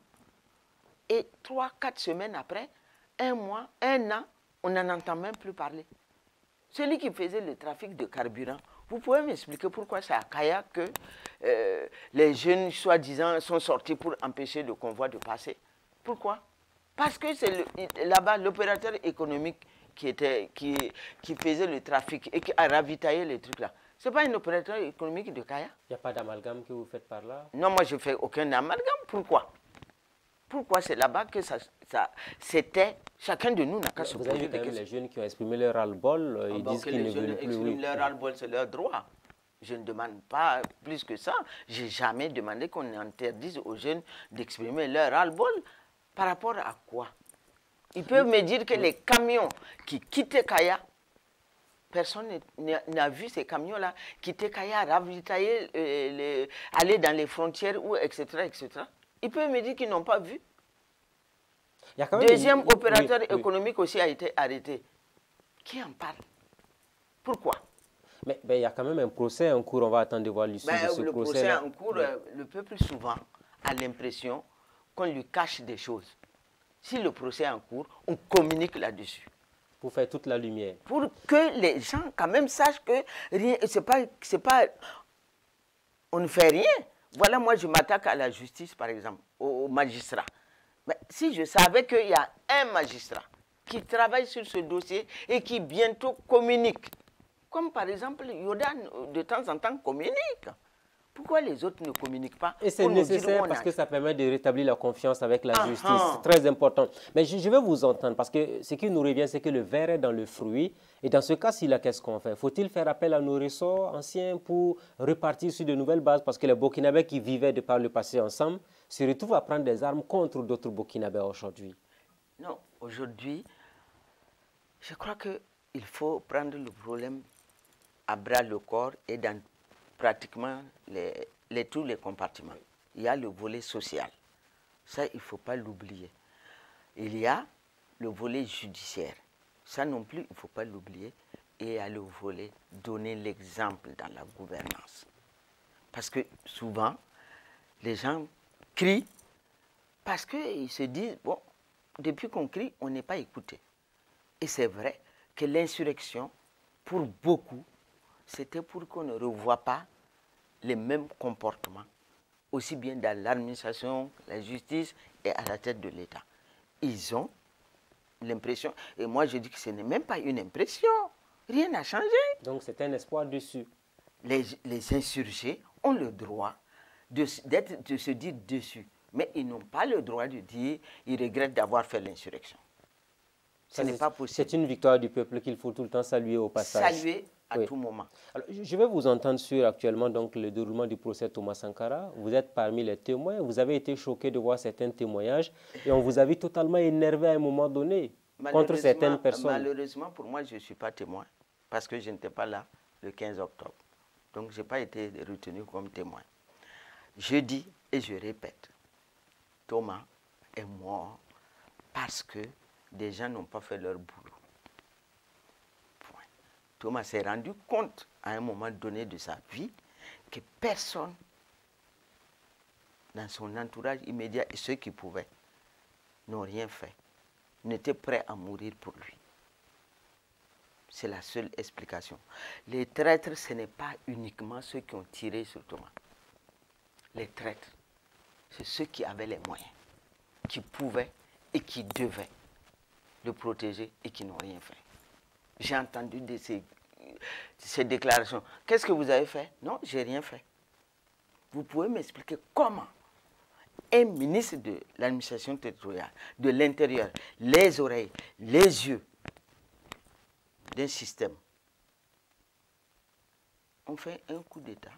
et 3, 4 semaines après, 1 mois, 1 an, on n'en entend même plus parler. Celui qui faisait le trafic de carburant, vous pouvez m'expliquer pourquoi c'est à Kaya que les jeunes, soi-disant, sont sortis pour empêcher le convoi de passer? Pourquoi? Parce que c'est là-bas l'opérateur économique qui faisait le trafic et qui a ravitaillé les trucs là. Ce n'est pas un opérateur économique de Kaya? Il n'y a pas d'amalgame que vous faites par là? Non, moi je ne fais aucun amalgame. Pourquoi? Pourquoi c'est là-bas que c'était... Chacun de nous n'a qu'à se poser des questions. Vous avez vu les jeunes qui ont exprimé leur ras-le-bol, ils disent qu'ils ne veulent plus. Oui. Leur ras-le-bol, c'est leur droit. Je ne demande pas plus que ça. Je n'ai jamais demandé qu'on interdise aux jeunes d'exprimer leur ras-le-bol. Par rapport à quoi? Ils peuvent me dire que les camions qui quittaient Kaya, personne n'a vu ces camions-là quitter Kaya, ravitailler, aller dans les frontières, etc., etc. Ils peuvent me dire qu'ils n'ont pas vu. Deuxième opérateur économique aussi a été arrêté. Qui en parle? Pourquoi? Mais il y a quand même un procès en cours, on va attendre de voir l'issue de ce procès. Le procès en cours, le peuple souvent a l'impression qu'on lui cache des choses. Si le procès est en cours, on communique là-dessus. Pour faire toute la lumière. Pour que les gens quand même sachent que rien, c'est pas, on ne fait rien. Voilà, moi je m'attaque à la justice par exemple, aux magistrats. Mais si je savais qu'il y a un magistrat qui travaille sur ce dossier et qui bientôt communique, comme par exemple Yoda de temps en temps communique, pourquoi les autres ne communiquent pas? Et c'est nécessaire parce que ça permet de rétablir la confiance avec la justice. C'est très important. Mais je vais vous entendre parce que ce qui nous revient, c'est que le verre est dans le fruit. Et dans ce cas-ci, qu'est-ce qu'on fait? Faut-il faire appel à nos ressorts anciens pour repartir sur de nouvelles bases? Parce que les Burkinabés qui vivaient de par le passé ensemble se retrouvent à prendre des armes contre d'autres Burkinabés aujourd'hui. Non, aujourd'hui, je crois qu'il faut prendre le problème à bras le corps et dans pratiquement tous les compartiments. Il y a le volet social. Ça, il ne faut pas l'oublier. Il y a le volet judiciaire. Ça non plus, il ne faut pas l'oublier. Et il y a le volet donner l'exemple dans la gouvernance. Parce que souvent, les gens crient parce qu'ils se disent, bon, depuis qu'on crie, on n'est pas écouté. Et c'est vrai que l'insurrection, pour beaucoup, c'était pour qu'on ne revoie pas les mêmes comportements, aussi bien dans l'administration, la justice et à la tête de l'État. Ils ont l'impression, et moi je dis que ce n'est même pas une impression, rien n'a changé. Donc c'est un espoir dessus. Les insurgés ont le droit de se dire dessus, mais ils n'ont pas le droit de dire ils regrettent d'avoir fait l'insurrection. Ce n'est pas possible. C'est une victoire du peuple qu'il faut tout le temps saluer au passage. Saluer à tout moment. Alors, je vais vous entendre sur actuellement donc, le déroulement du procès Thomas Sankara. Vous êtes parmi les témoins. Vous avez été choqué de voir certains témoignages et on vous a vu totalement énervé à un moment donné contre certaines personnes. Malheureusement, pour moi, je ne suis pas témoin parce que je n'étais pas là le 15 octobre. Donc, je n'ai pas été retenu comme témoin. Je dis et je répète, Thomas est mort parce que des gens n'ont pas fait leur boulot. Point. Thomas s'est rendu compte à un moment donné de sa vie que personne dans son entourage immédiat et ceux qui pouvaient n'ont rien fait, n'étaient prêts à mourir pour lui. C'est la seule explication. Les traîtres, ce n'est pas uniquement ceux qui ont tiré sur Thomas. Les traîtres, c'est ceux qui avaient les moyens, qui pouvaient et qui devaient le protéger et qui n'ont rien fait. J'ai entendu ces déclarations. Qu'est-ce que vous avez fait? Non, je n'ai rien fait. Vous pouvez m'expliquer comment un ministre de l'administration territoriale, de l'intérieur, les oreilles, les yeux d'un système ont fait un coup d'État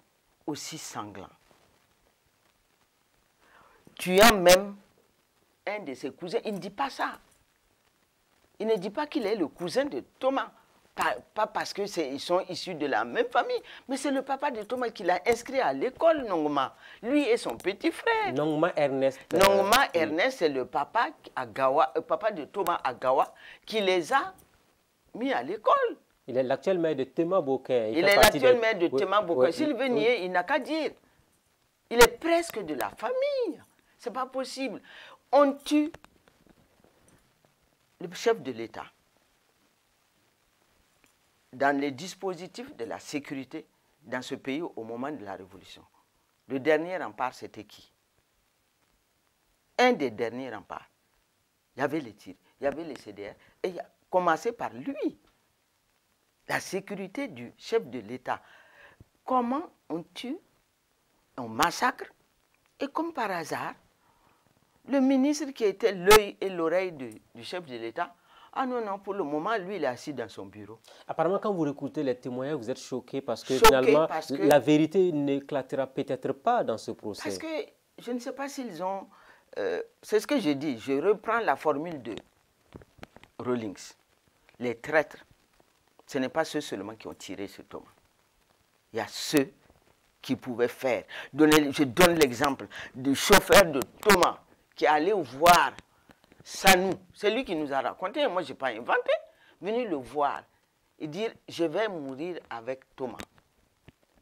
aussi sanglant. Tuant même un de ses cousins, il ne dit pas ça. Il ne dit pas qu'il est le cousin de Thomas. Pas parce qu'ils sont issus de la même famille, mais c'est le papa de Thomas qui l'a inscrit à l'école, Nongma. Lui et son petit frère. Nongma Ernest. Nongma Ernest, c'est le papa de Thomas à Gawa qui les a mis à l'école. Il est l'actuel maire de Tema Bokin. Il est l'actuel maire de Tema Bokin. Oui, S'il veut nier, il n'a qu'à dire. Il est presque de la famille. Ce n'est pas possible. On tue le chef de l'État dans les dispositifs de la sécurité dans ce pays au moment de la Révolution. Le dernier rempart, c'était qui? Un des derniers remparts. Il y avait les tirs, il y avait les CDR. Et il a commencé par lui. La sécurité du chef de l'État. Comment on tue, on massacre, et comme par hasard, le ministre qui était l'œil et l'oreille du chef de l'État, ah non, non, pour le moment, lui, il est assis dans son bureau. Apparemment, quand vous écoutez les témoignages, vous êtes choqué parce que finalement, la vérité n'éclatera peut-être pas dans ce procès. Parce que je ne sais pas s'ils ont... c'est ce que je dis, je reprends la formule de Rawlings. Les traîtres, ce n'est pas ceux seulement qui ont tiré sur Thomas. Il y a ceux qui pouvaient faire. Je donne l'exemple du chauffeur de Thomas qui allait voir Sanou. C'est lui qui nous a raconté, moi je n'ai pas inventé. Venu le voir et dire, je vais mourir avec Thomas.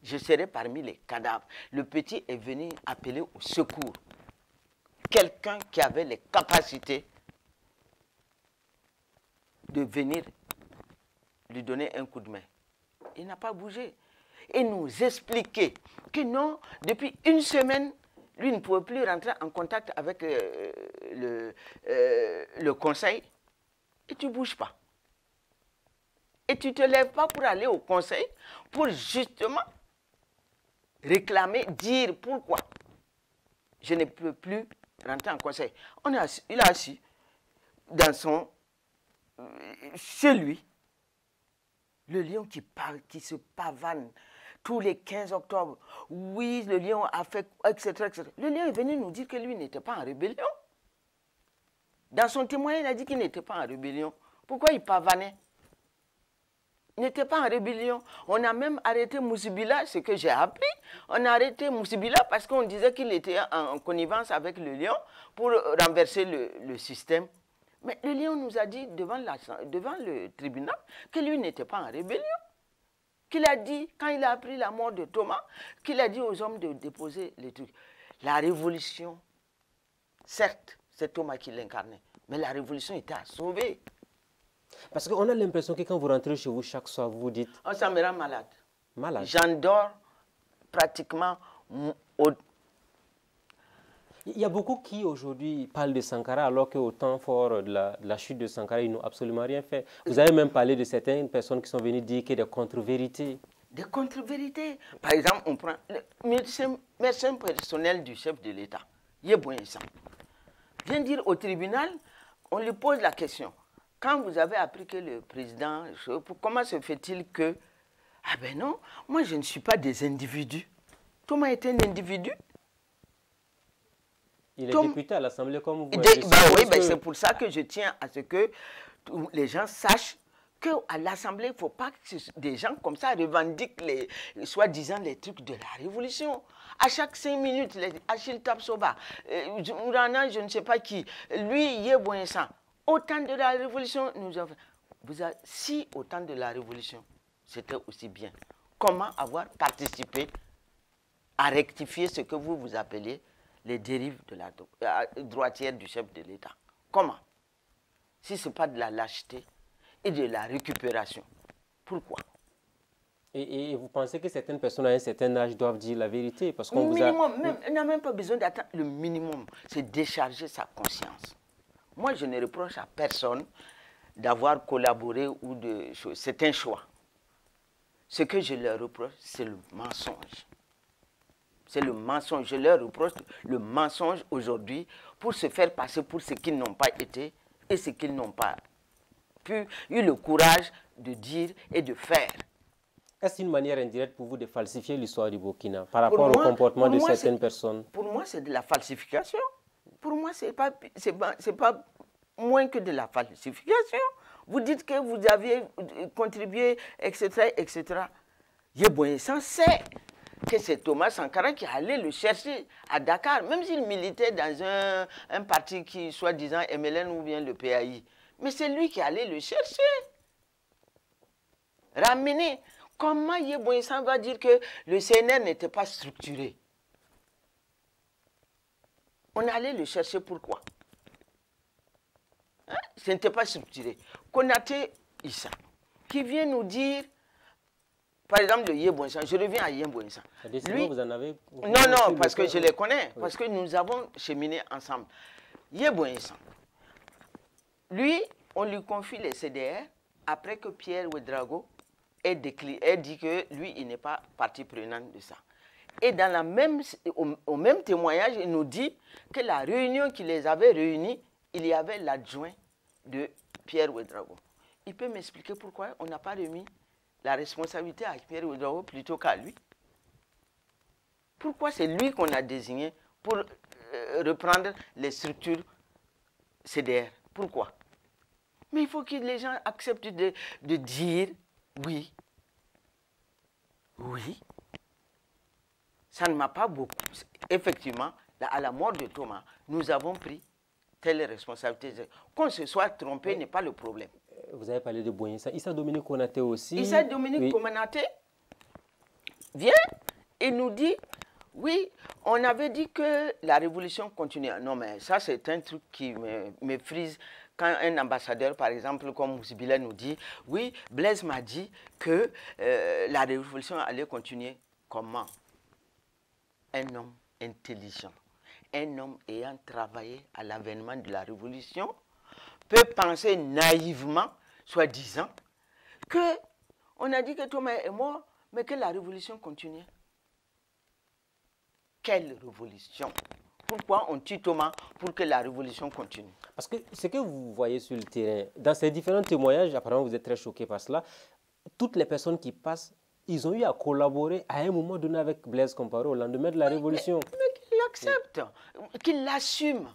Je serai parmi les cadavres. Le petit est venu appeler au secours. Quelqu'un qui avait les capacités de venir lui donner un coup de main. Il n'a pas bougé. Et nous expliquer que non, depuis une semaine, lui ne pouvait plus rentrer en contact avec le conseil. Et tu ne bouges pas. Et tu ne te lèves pas pour aller au conseil, pour justement réclamer, dire pourquoi je ne peux plus rentrer en conseil. Il a assis dans son... chez lui, le lion qui se pavane tous les 15 octobre. Oui, le lion a fait, etc., etc. Le lion est venu nous dire que lui n'était pas en rébellion. Dans son témoignage, il a dit qu'il n'était pas en rébellion. Pourquoi il pavanait? Il n'était pas en rébellion. On a même arrêté Moussibila, ce que j'ai appris. On a arrêté Moussibila parce qu'on disait qu'il était en connivence avec le lion pour renverser le système. Mais le lion nous a dit devant le tribunal que lui n'était pas en rébellion. Qu'il a dit, quand il a appris la mort de Thomas, qu'il a dit aux hommes de déposer les trucs. La révolution, certes, c'est Thomas qui l'incarnait, mais la révolution était à sauver. Parce qu'on a l'impression que quand vous rentrez chez vous chaque soir, vous vous dites... Oh, ça me rend malade. Malade. J'endors pratiquement... Il y a beaucoup qui aujourd'hui parlent de Sankara alors qu'au temps fort de la chute de Sankara, ils n'ont absolument rien fait. Vous avez même parlé de certaines personnes qui sont venues dire qu'il y a des contre-vérités. Des contre-vérités. Par exemple, on prend le médecin personnel du chef de l'État, Yeboinsan. Vient dire au tribunal, on lui pose la question. Quand vous avez appris que le président, comment se fait-il que... Ah ben non, moi je ne suis pas des individus. Thomas est un individu. Il est député à l'Assemblée comme vous. Oui, c'est pour ça que je tiens à ce que les gens sachent qu'à l'Assemblée, il ne faut pas que des gens comme ça revendiquent soi-disant les trucs de la révolution. À chaque 5 minutes, Achille Tapsoba, Mourana, je ne sais pas qui, lui, Yeboinsan, au temps de la révolution, nous avons... Si au temps de la révolution, c'était aussi bien, comment avoir participé à rectifier ce que vous appelez les dérives de la droitière du chef de l'État? Comment? Si ce n'est pas de la lâcheté et de la récupération. Pourquoi? Et vous pensez que certaines personnes à un certain âge doivent dire la vérité? Parce qu'on on n'a même pas besoin d'attendre. Le minimum, c'est décharger sa conscience. Moi, je ne reproche à personne d'avoir collaboré ou de choses. C'est un choix. Ce que je leur reproche, c'est le mensonge. C'est le mensonge. Je leur reproche le mensonge aujourd'hui pour se faire passer pour ce qu'ils n'ont pas été et ce qu'ils n'ont pas eu le courage de dire et de faire. Est-ce une manière indirecte pour vous de falsifier l'histoire du Burkina par rapport au comportement de certaines personnes? Pour moi, c'est de la falsification. Pour moi, ce n'est pas moins que de la falsification. Vous dites que vous aviez contribué, etc., etc. Yeboinsan sait que c'est Thomas Sankara qui allait le chercher à Dakar, même s'il militait dans un parti qui, soi-disant, MLN ou bien le PAI. Mais c'est lui qui allait le chercher. Ramener. Comment Yeboinsan va dire que le CNR n'était pas structuré? On allait le chercher pourquoi? Hein? Ce n'était pas structuré. Konaté Issa, qui vient nous dire, par exemple, le Yeboinsan, je reviens à Yeboinsan. Lui, vous en avez... Non, parce que je les connais, parce que nous avons cheminé ensemble. Yeboinsan, lui, on lui confie les CDR après que Pierre Ouedraogo ait dit que lui, il n'est pas partie prenante de ça. Et dans au même témoignage, il nous dit que la réunion qui les avait réunis, il y avait l'adjoint de Pierre Ouedraogo. Il peut m'expliquer pourquoi on n'a pas remis la responsabilité à Pierre Ouedraogo plutôt qu'à lui? Pourquoi c'est lui qu'on a désigné pour reprendre les structures CDR? Pourquoi? Mais il faut que les gens acceptent de dire oui. Oui. Ça ne m'a pas beaucoup. Effectivement, à la mort de Thomas, nous avons pris telle responsabilité. Qu'on se soit trompé n'est pas le problème. Vous avez parlé de Boigny-Issa. Issa Dominique Konaté aussi. Issa Dominique Konaté vient et nous dit, oui, on avait dit que la révolution continuait. Non, mais ça, c'est un truc qui me frise. Quand un ambassadeur, par exemple, comme Moussibila nous dit, oui, Blaise m'a dit que la révolution allait continuer. Comment? Un homme intelligent, un homme ayant travaillé à l'avènement de la révolution, peut penser naïvement, soi-disant, que on a dit que Thomas est mort, mais que la révolution continue. Quelle révolution? Pourquoi on tue Thomas pour que la révolution continue? Parce que ce que vous voyez sur le terrain, dans ces différents témoignages, apparemment vous êtes très choqués par cela, toutes les personnes qui passent, ils ont eu à collaborer à un moment donné avec Blaise Compaoré au lendemain de la Révolution. Mais qu'ils l'acceptent, qu'ils l'assument.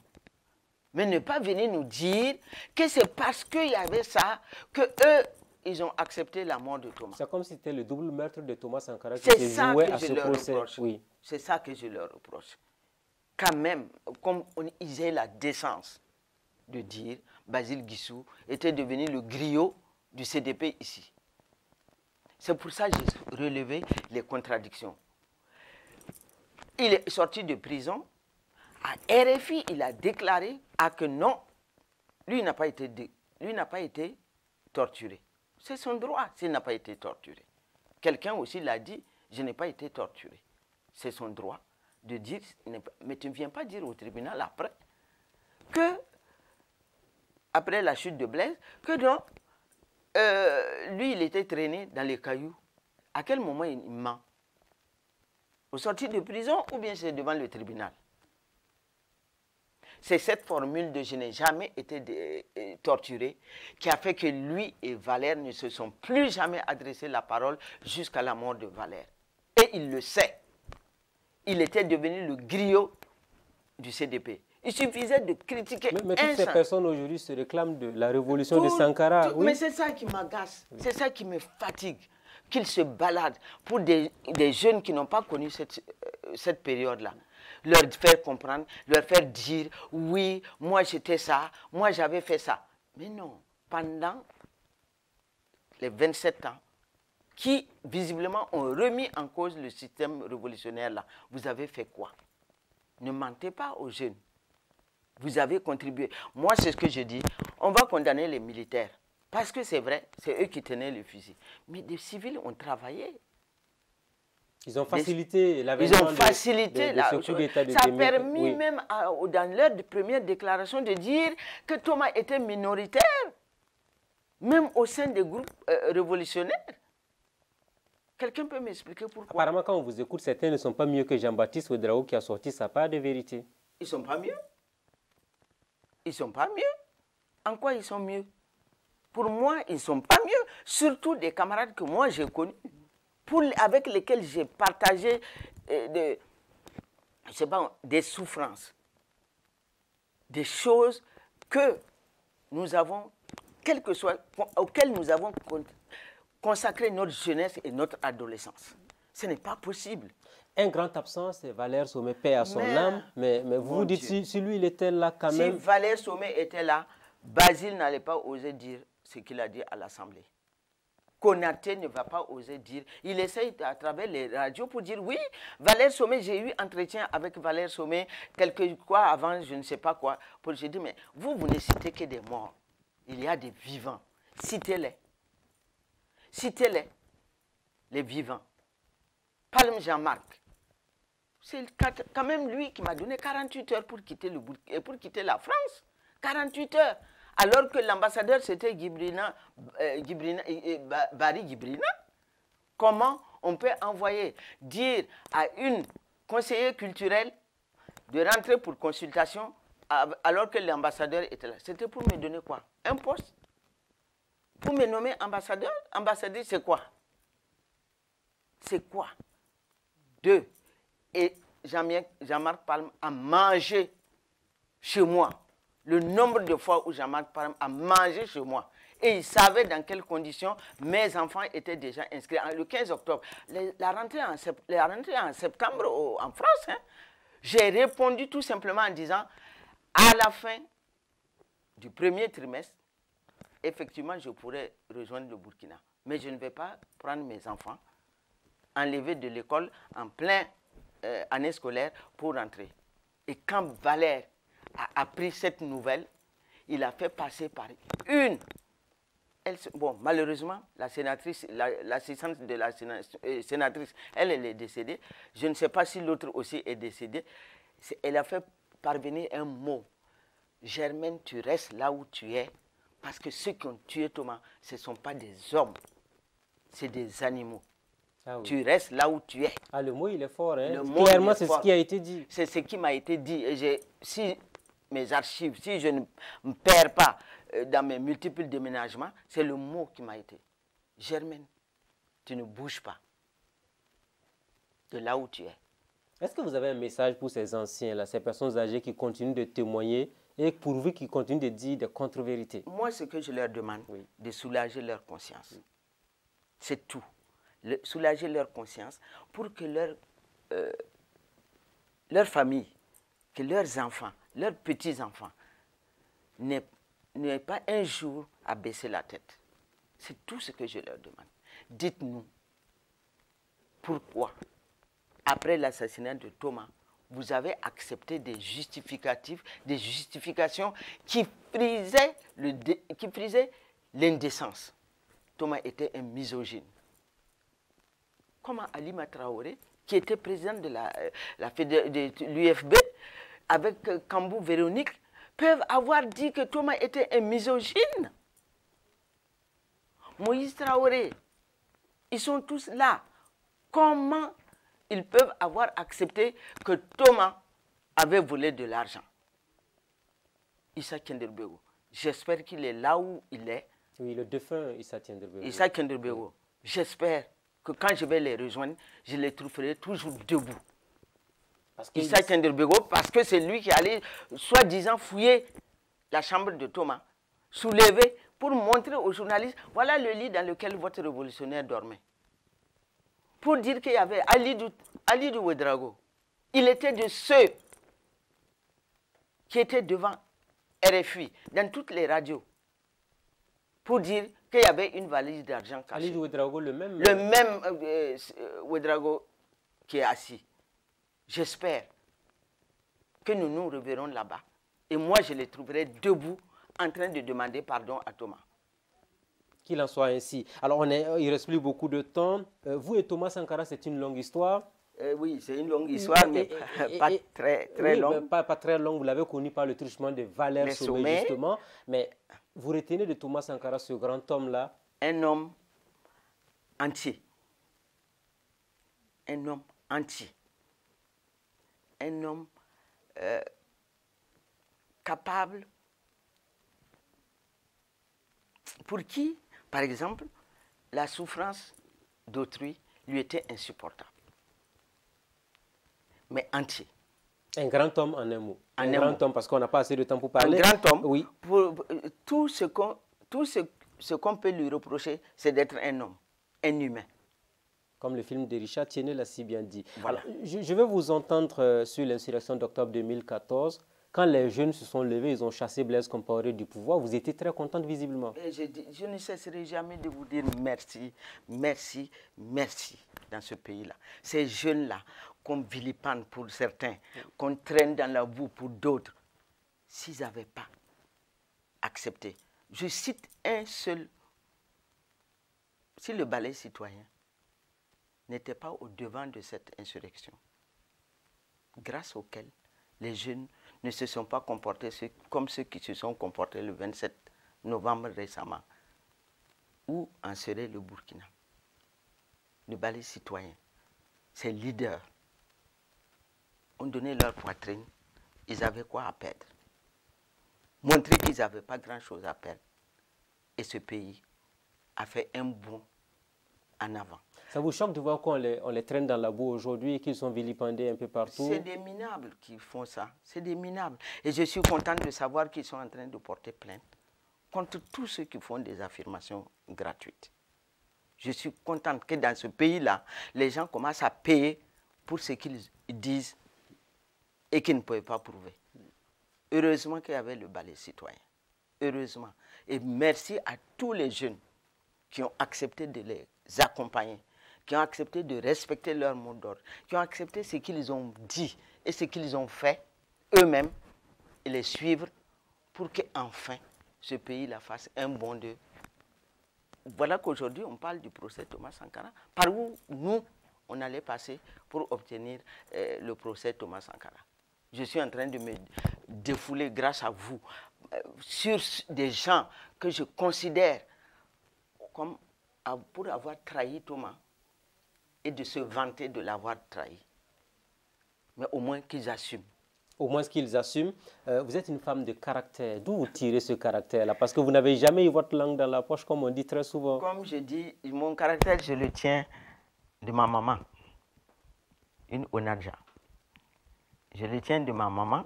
Mais ne pas venir nous dire que c'est parce qu'il y avait ça que eux, ils ont accepté la mort de Thomas. C'est comme si c'était le double meurtre de Thomas Sankara qui se jouait à ce procès. Oui. C'est ça que je leur reproche. Quand même, comme ils aient la décence de dire Basile Guissou était devenu le griot du CDP ici. C'est pour ça que j'ai relevé les contradictions. Il est sorti de prison. À RFI, il a déclaré que non, lui n'a pas été torturé. C'est son droit s'il n'a pas été torturé. Quelqu'un aussi l'a dit, je n'ai pas été torturé. C'est son droit de dire, mais tu ne viens pas dire au tribunal après que, après la chute de Blaise, que non, lui, il était traîné dans les cailloux. À quel moment il ment? Au sortir de prison ou bien c'est devant le tribunal? C'est cette formule de « je n'ai jamais été torturé » qui a fait que lui et Valère ne se sont plus jamais adressé la parole jusqu'à la mort de Valère. Et il le sait. Il était devenu le griot du CDP. Il suffisait de critiquer mais toutes ces personnes aujourd'hui se réclament de la révolution de Sankara. Oui. Mais c'est ça qui m'agace, c'est ça qui me fatigue. Qu'ils se baladent pour des jeunes qui n'ont pas connu cette période-là. Leur faire comprendre, leur faire dire, oui, moi j'étais ça, moi j'avais fait ça. Mais non, pendant les 27 ans, qui visiblement ont remis en cause le système révolutionnaire-là, vous avez fait quoi? Ne mentez pas aux jeunes. Vous avez contribué. Moi, c'est ce que je dis. On va condamner les militaires. Parce que c'est vrai, c'est eux qui tenaient le fusil. Mais des civils ont travaillé. Ils ont facilité l'avènement. Ils ont facilité la coup d'État de Ça a permis même dans leur première déclaration de dire que Thomas était minoritaire, même au sein des groupes révolutionnaires. Quelqu'un peut m'expliquer pourquoi? Apparemment, quand on vous écoute, certains ne sont pas mieux que Jean-Baptiste Ouedraogo qui a sorti sa part de vérité. Ils ne sont pas mieux. Ils ne sont pas mieux. En quoi ils sont mieux? Pour moi, ils ne sont pas mieux. Surtout des camarades que moi j'ai connus, avec lesquels j'ai partagé des souffrances, des choses que nous avons, auxquelles nous avons consacré notre jeunesse et notre adolescence. Ce n'est pas possible. Un grand absent, c'est Valère Sommet, paix à son âme. Mais vous dites, si lui, il était là quand même... Si Valère Sommet était là, Basile n'allait pas oser dire ce qu'il a dit à l'Assemblée. Konaté ne va pas oser dire. Il essaye à travers les radios pour dire oui, Valère Sommet, j'ai eu entretien avec Valère Sommet, quelque quoi avant, je ne sais pas quoi. J'ai dit, mais vous ne citez que des morts. Il y a des vivants. Citez-les. Citez-les. Les vivants. Palme Jean-Marc. C'est quand même lui qui m'a donné 48 heures pour quitter la France. 48 heures. Alors que l'ambassadeur, c'était Barry Gibrina. Comment on peut dire à une conseillère culturelle de rentrer pour consultation alors que l'ambassadeur était là? C'était pour me donner quoi? Un poste? Pour me nommer ambassadeur? Ambassadeur, c'est quoi? C'est quoi? 2. Et Jean-Marc Palme a mangé chez moi. Le nombre de fois où Jean-Marc Palme a mangé chez moi. Et il savait dans quelles conditions mes enfants étaient déjà inscrits. Le 15 octobre, la rentrée en septembre en France, hein, j'ai répondu tout simplement en disant, à la fin du premier trimestre, effectivement, je pourrais rejoindre le Burkina. Mais je ne vais pas prendre mes enfants, enlever de l'école en plein année scolaire pour rentrer. Et quand Valère a appris cette nouvelle, il a fait passer par une. Bon, malheureusement, la sénatrice, l'assistante de la sénatrice, elle est décédée. Je ne sais pas si l'autre aussi est décédée. Elle a fait parvenir un mot. Germaine, tu restes là où tu es, parce que ceux qui ont tué Thomas, ce ne sont pas des hommes, c'est des animaux. Ah oui. Tu restes là où tu es. Ah, le mot, il est fort, hein? Clairement, c'est ce qui a été dit. C'est ce qui m'a été dit. Et si mes archives, si je ne me perds pas dans mes multiples déménagements, c'est le mot qui m'a été. Germaine, tu ne bouges pas de là où tu es. Est-ce que vous avez un message pour ces anciens, là, ces personnes âgées qui continuent de témoigner et pourvu qu'ils continuent de dire des contre-vérités? Moi, ce que je leur demande, de soulager leur conscience. C'est tout. Soulager leur conscience pour que leur famille, que leurs enfants, leurs petits-enfants n'aient pas un jour à baisser la tête. C'est tout ce que je leur demande. Dites-nous pourquoi, après l'assassinat de Thomas, vous avez accepté des justifications qui frisaient l'indécence. Thomas était un misogyne. Comment Alima Traoré, qui était président de l'UFB, avec Kambou Véronique, peuvent avoir dit que Thomas était un misogyne? Moïse Traoré, ils sont tous là. Comment ils peuvent avoir accepté que Thomas avait volé de l'argent? Issa Kenderbego, j'espère qu'il est là où il est. Oui, le défunt Issa Kenderbego. Issa Kenderbego, j'espère que quand je vais les rejoindre, je les trouverai toujours debout. Issa Kenderbego, parce que c'est lui qui allait, soi-disant, fouiller la chambre de Thomas, soulever pour montrer aux journalistes, voilà le lit dans lequel votre révolutionnaire dormait. Pour dire qu'il y avait Alidou Ouedraogo. Il était de ceux qui étaient devant RFI, dans toutes les radios, pour dire qu'il y avait une valise d'argent cachée. Alidou Ouedraogo, le même? Le même Ouedraogo qui est assis. J'espère que nous nous reverrons là-bas. Et moi, je les trouverai debout, en train de demander pardon à Thomas. Qu'il en soit ainsi. Alors, il ne reste plus beaucoup de temps. Vous et Thomas Sankara, c'est une longue histoire. Oui, c'est une longue histoire, mais pas très longue. Pas très longue. Vous l'avez connu par le truchement de Valère Sommet, justement. Mais vous retenez de Thomas Sankara ce grand homme-là? Un homme entier. Un homme entier. Un homme capable, pour qui, par exemple, la souffrance d'autrui lui était insupportable. Mais entier. Un grand homme en un mot. Un grand homme, parce qu'on n'a pas assez de temps pour parler. Un grand homme, oui. Tout ce qu'on peut lui reprocher, c'est d'être un homme, un humain. Comme le film de Richard Tiennet l'a si bien dit. Voilà. Alors, je vais vous entendre sur l'insurrection d'octobre 2014. Quand les jeunes se sont levés, ils ont chassé Blaise Compaoré du pouvoir, vous étiez très contente visiblement. Et je ne cesserai jamais de vous dire merci, merci, merci dans ce pays-là. Ces jeunes-là, qu'on vilipende pour certains, qu'on traîne dans la boue pour d'autres, s'ils n'avaient pas accepté. Je cite un seul. Si le balai citoyen n'était pas au devant de cette insurrection, grâce auquel les jeunes ne se sont pas comportés comme ceux qui se sont comportés le 27 novembre récemment, où en serait le Burkina? Le balai citoyen, ces leaders ont donné leur poitrine, ils avaient quoi à perdre? Montrer qu'ils n'avaient pas grand-chose à perdre. Et ce pays a fait un bond en avant. Ça vous choque de voir qu'on les traîne dans la boue aujourd'hui et qu'ils sont vilipendés un peu partout? C'est des minables qui font ça. C'est des minables. Et je suis content de savoir qu'ils sont en train de porter plainte contre tous ceux qui font des affirmations gratuites. Je suis contente que dans ce pays-là, les gens commencent à payer pour ce qu'ils disent et qu'ils ne peuvent pas prouver. Heureusement qu'il y avait le balai citoyen. Heureusement. Et merci à tous les jeunes qui ont accepté de les accompagner, qui ont accepté de respecter leur mot d'ordre, qui ont accepté ce qu'ils ont dit et ce qu'ils ont fait eux-mêmes et les suivre pour qu'enfin ce pays-là fasse un bond de... Voilà qu'aujourd'hui on parle du procès Thomas Sankara, par où nous on allait passer pour obtenir le procès Thomas Sankara. Je suis en train de me défouler grâce à vous sur des gens que je considère comme pour avoir trahi Thomas et de se vanter de l'avoir trahi. Mais au moins qu'ils assument. Au moins qu'ils assument. Vous êtes une femme de caractère. D'où vous tirez ce caractère-là? Parce que vous n'avez jamais eu votre langue dans la poche, comme on dit très souvent. Comme je dis, mon caractère, je le tiens de ma maman, une Onadja. Je le tiens de ma maman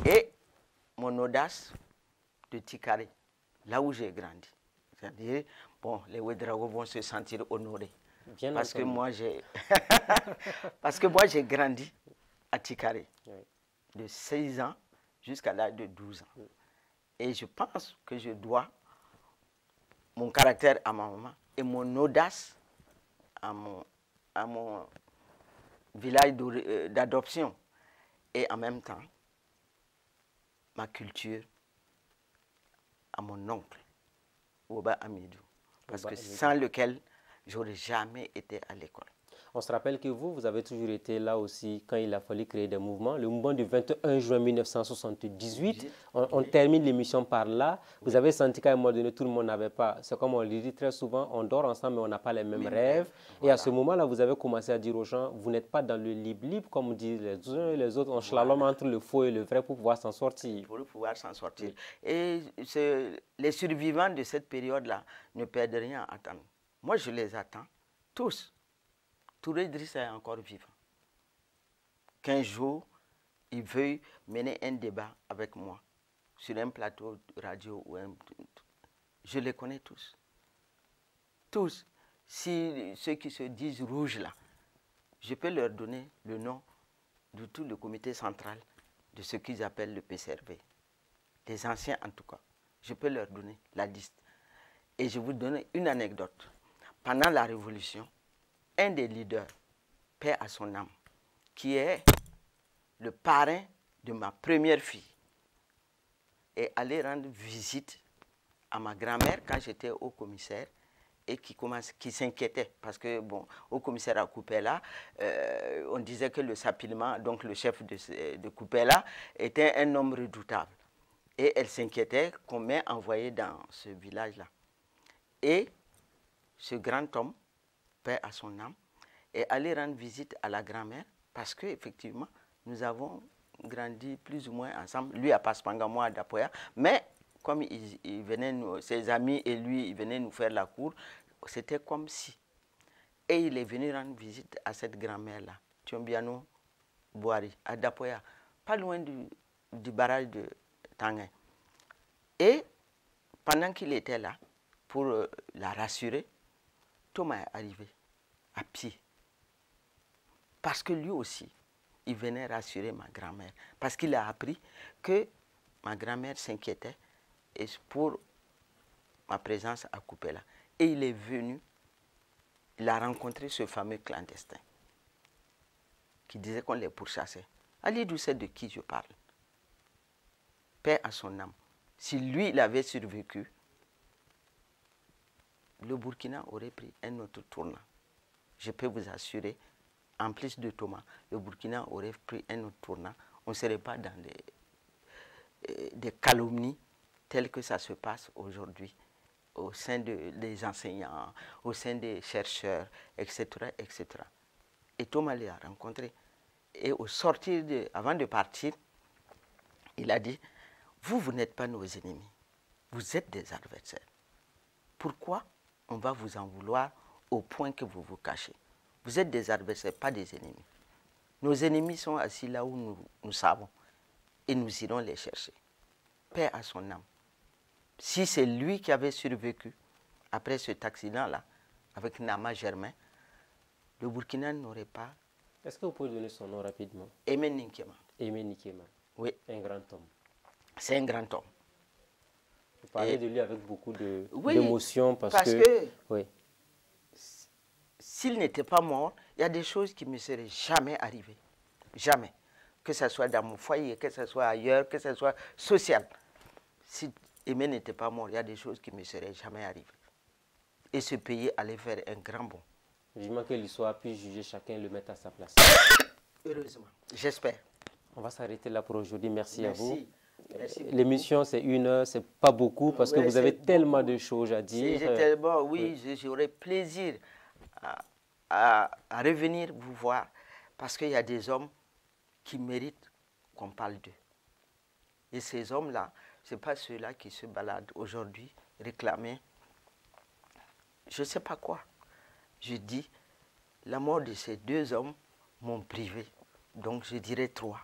et mon audace de Tikari, là où j'ai grandi. C'est-à-dire, bon, les Ouedraogo vont se sentir honorés. Bien parce entendu. que moi, parce que moi, j'ai grandi à Tikari, de 16 ans jusqu'à l'âge de 12 ans. Et je pense que je dois mon caractère à ma maman et mon audace à mon village d'adoption. Et en même temps, ma culture à mon oncle, Oba Amidou. Parce que sans lequel, j'aurais jamais été à l'école. On se rappelle que vous avez toujours été là aussi quand il a fallu créer des mouvements. Le mouvement du 21 juin 1978, on termine l'émission par là. Vous avez senti qu'à un moment donné, tout le monde n'avait pas, c'est comme on le dit très souvent, on dort ensemble mais on n'a pas les mêmes rêves. Voilà. Et à ce moment-là, vous avez commencé à dire aux gens, vous n'êtes pas dans le libre, comme disent les uns et les autres, on slalom entre le faux et le vrai pour pouvoir s'en sortir. Pour pouvoir s'en sortir. Et les survivants de cette période-là ne perdent rien à attendre. Moi, je les attends tous. Touré Idrissa est encore vivant. Qu'un jour, il veuille mener un débat avec moi sur un plateau de radio. Je les connais tous. Tous. Si ceux qui se disent rouges là, je peux leur donner le nom de tout le comité central de ce qu'ils appellent le PCRV. Des anciens en tout cas. Je peux leur donner la liste. Et je vous donne une anecdote. Pendant la Révolution, un des leaders, paix à son âme, qui est le parrain de ma première fille, est allé rendre visite à ma grand-mère quand j'étais au commissaire et qui s'inquiétait parce que, bon, au commissaire à Coupéla, on disait que le Sapillement, donc le chef de Coupéla, était un homme redoutable. Et elle s'inquiétait qu'on m'ait envoyé dans ce village-là. Et ce grand homme, paix à son âme, est allé rendre visite à la grand-mère parce qu'effectivement, nous avons grandi plus ou moins ensemble, lui à Paspanga, moi à Dapoya, mais comme il venait ses amis et lui, ils venaient nous faire la cour, c'était comme si. Et il est venu rendre visite à cette grand-mère-là, Tiombiano Boari, à Dapoya, pas loin du barrage de Tanguay. Et pendant qu'il était là, pour la rassurer, Thomas est arrivé à pied. Parce que lui aussi, il venait rassurer ma grand-mère. Parce qu'il a appris que ma grand-mère s'inquiétait pour ma présence à Kupela. Et il est venu, il a rencontré ce fameux clandestin qui disait qu'on les pourchassait. Ali Doucet, de qui je parle? Paix à son âme. Si lui, il avait survécu, le Burkina aurait pris un autre tournant. Je peux vous assurer, en plus de Thomas, le Burkina aurait pris un autre tournant. On ne serait pas dans des calomnies telles que ça se passe aujourd'hui au sein des enseignants, au sein des chercheurs, etc., etc. Et Thomas les a rencontrés. Et au sortir, avant de partir, il a dit, vous n'êtes pas nos ennemis, vous êtes des adversaires. Pourquoi on va vous en vouloir au point que vous vous cachez? Vous êtes des adversaires, pas des ennemis. Nos ennemis sont assis là où nous savons et nous irons les chercher. Paix à son âme. Si c'est lui qui avait survécu après cet accident-là, avec Nama Germain, le Burkina n'aurait pas... Est-ce que vous pouvez donner son nom rapidement? Aimé Ninkema. Aimé Ninkema. Oui. Un grand homme. C'est un grand homme. Vous parlez de lui avec beaucoup oui, d'émotion parce que oui. S'il n'était pas mort, il y a des choses qui ne me seraient jamais arrivées. Jamais. Que ce soit dans mon foyer, que ce soit ailleurs, que ce soit social. Si Aimé n'était pas mort, il y a des choses qui ne me seraient jamais arrivées. Et ce pays allait faire un grand bond. Vivement que l'histoire puisse juger chacun et le mettre à sa place. Heureusement, j'espère. On va s'arrêter là pour aujourd'hui. Merci à vous. Merci. L'émission, c'est 1 heure, c'est pas beaucoup parce que vous avez tellement de choses à dire. Tellement, oui, j'aurais plaisir à revenir vous voir parce qu'il y a des hommes qui méritent qu'on parle d'eux. Et ces hommes-là, ce n'est pas ceux-là qui se baladent aujourd'hui, réclamer, je ne sais pas quoi. Je dis, la mort de ces 2 hommes m'ont privé, donc je dirais 3.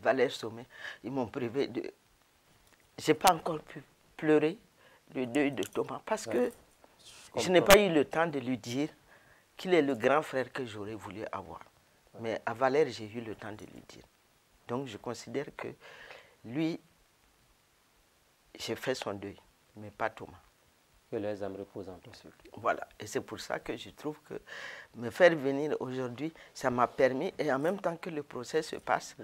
Valère Sommet, ils m'ont privé de... Je n'ai pas encore pu pleurer le deuil de Thomas parce que je n'ai pas eu le temps de lui dire qu'il est le grand frère que j'aurais voulu avoir. Mais à Valère, j'ai eu le temps de lui dire. Donc je considère que lui, j'ai fait son deuil, mais pas Thomas. Que les âmes reposent en paix. Voilà, et c'est pour ça que je trouve que me faire venir aujourd'hui, ça m'a permis, et en même temps que le procès se passe,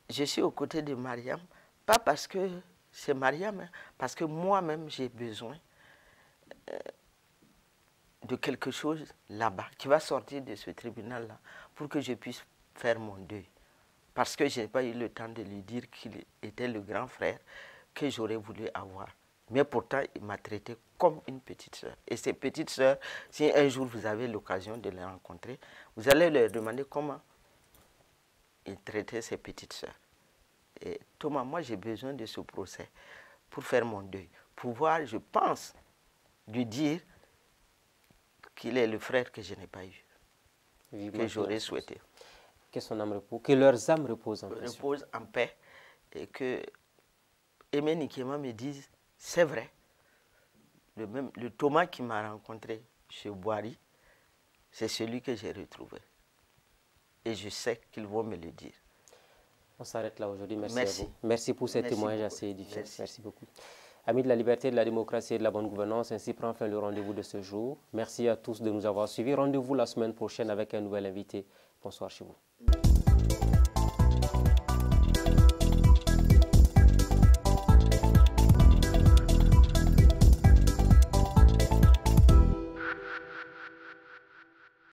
je suis aux côtés de Mariam, pas parce que c'est Mariam, hein, parce que moi-même j'ai besoin de quelque chose là-bas, qui va sortir de ce tribunal-là, pour que je puisse faire mon deuil. Parce que je n'ai pas eu le temps de lui dire qu'il était le grand frère que j'aurais voulu avoir. Mais pourtant, il m'a traité comme une petite sœur. Et ces petites sœurs, si un jour vous avez l'occasion de les rencontrer, vous allez leur demander comment il traitait ses petites sœurs. Et Thomas, moi j'ai besoin de ce procès pour faire mon deuil. Pouvoir, je pense, lui dire qu'il est le frère que je n'ai pas eu, que j'aurais souhaité. Que son âme repose, que leurs âmes reposent en paix. Reposent en paix et que Aimé Ninkema me dise, c'est vrai, le Thomas qui m'a rencontré chez Boari, c'est celui que j'ai retrouvé. Et je sais qu'ils vont me le dire. On s'arrête là aujourd'hui. Merci, Merci à vous. Merci pour ces témoignages assez édifiants. Merci beaucoup. Amis de la liberté, de la démocratie et de la bonne gouvernance, ainsi prend fin le rendez-vous de ce jour. Merci à tous de nous avoir suivis. Rendez-vous la semaine prochaine avec un nouvel invité. Bonsoir chez vous.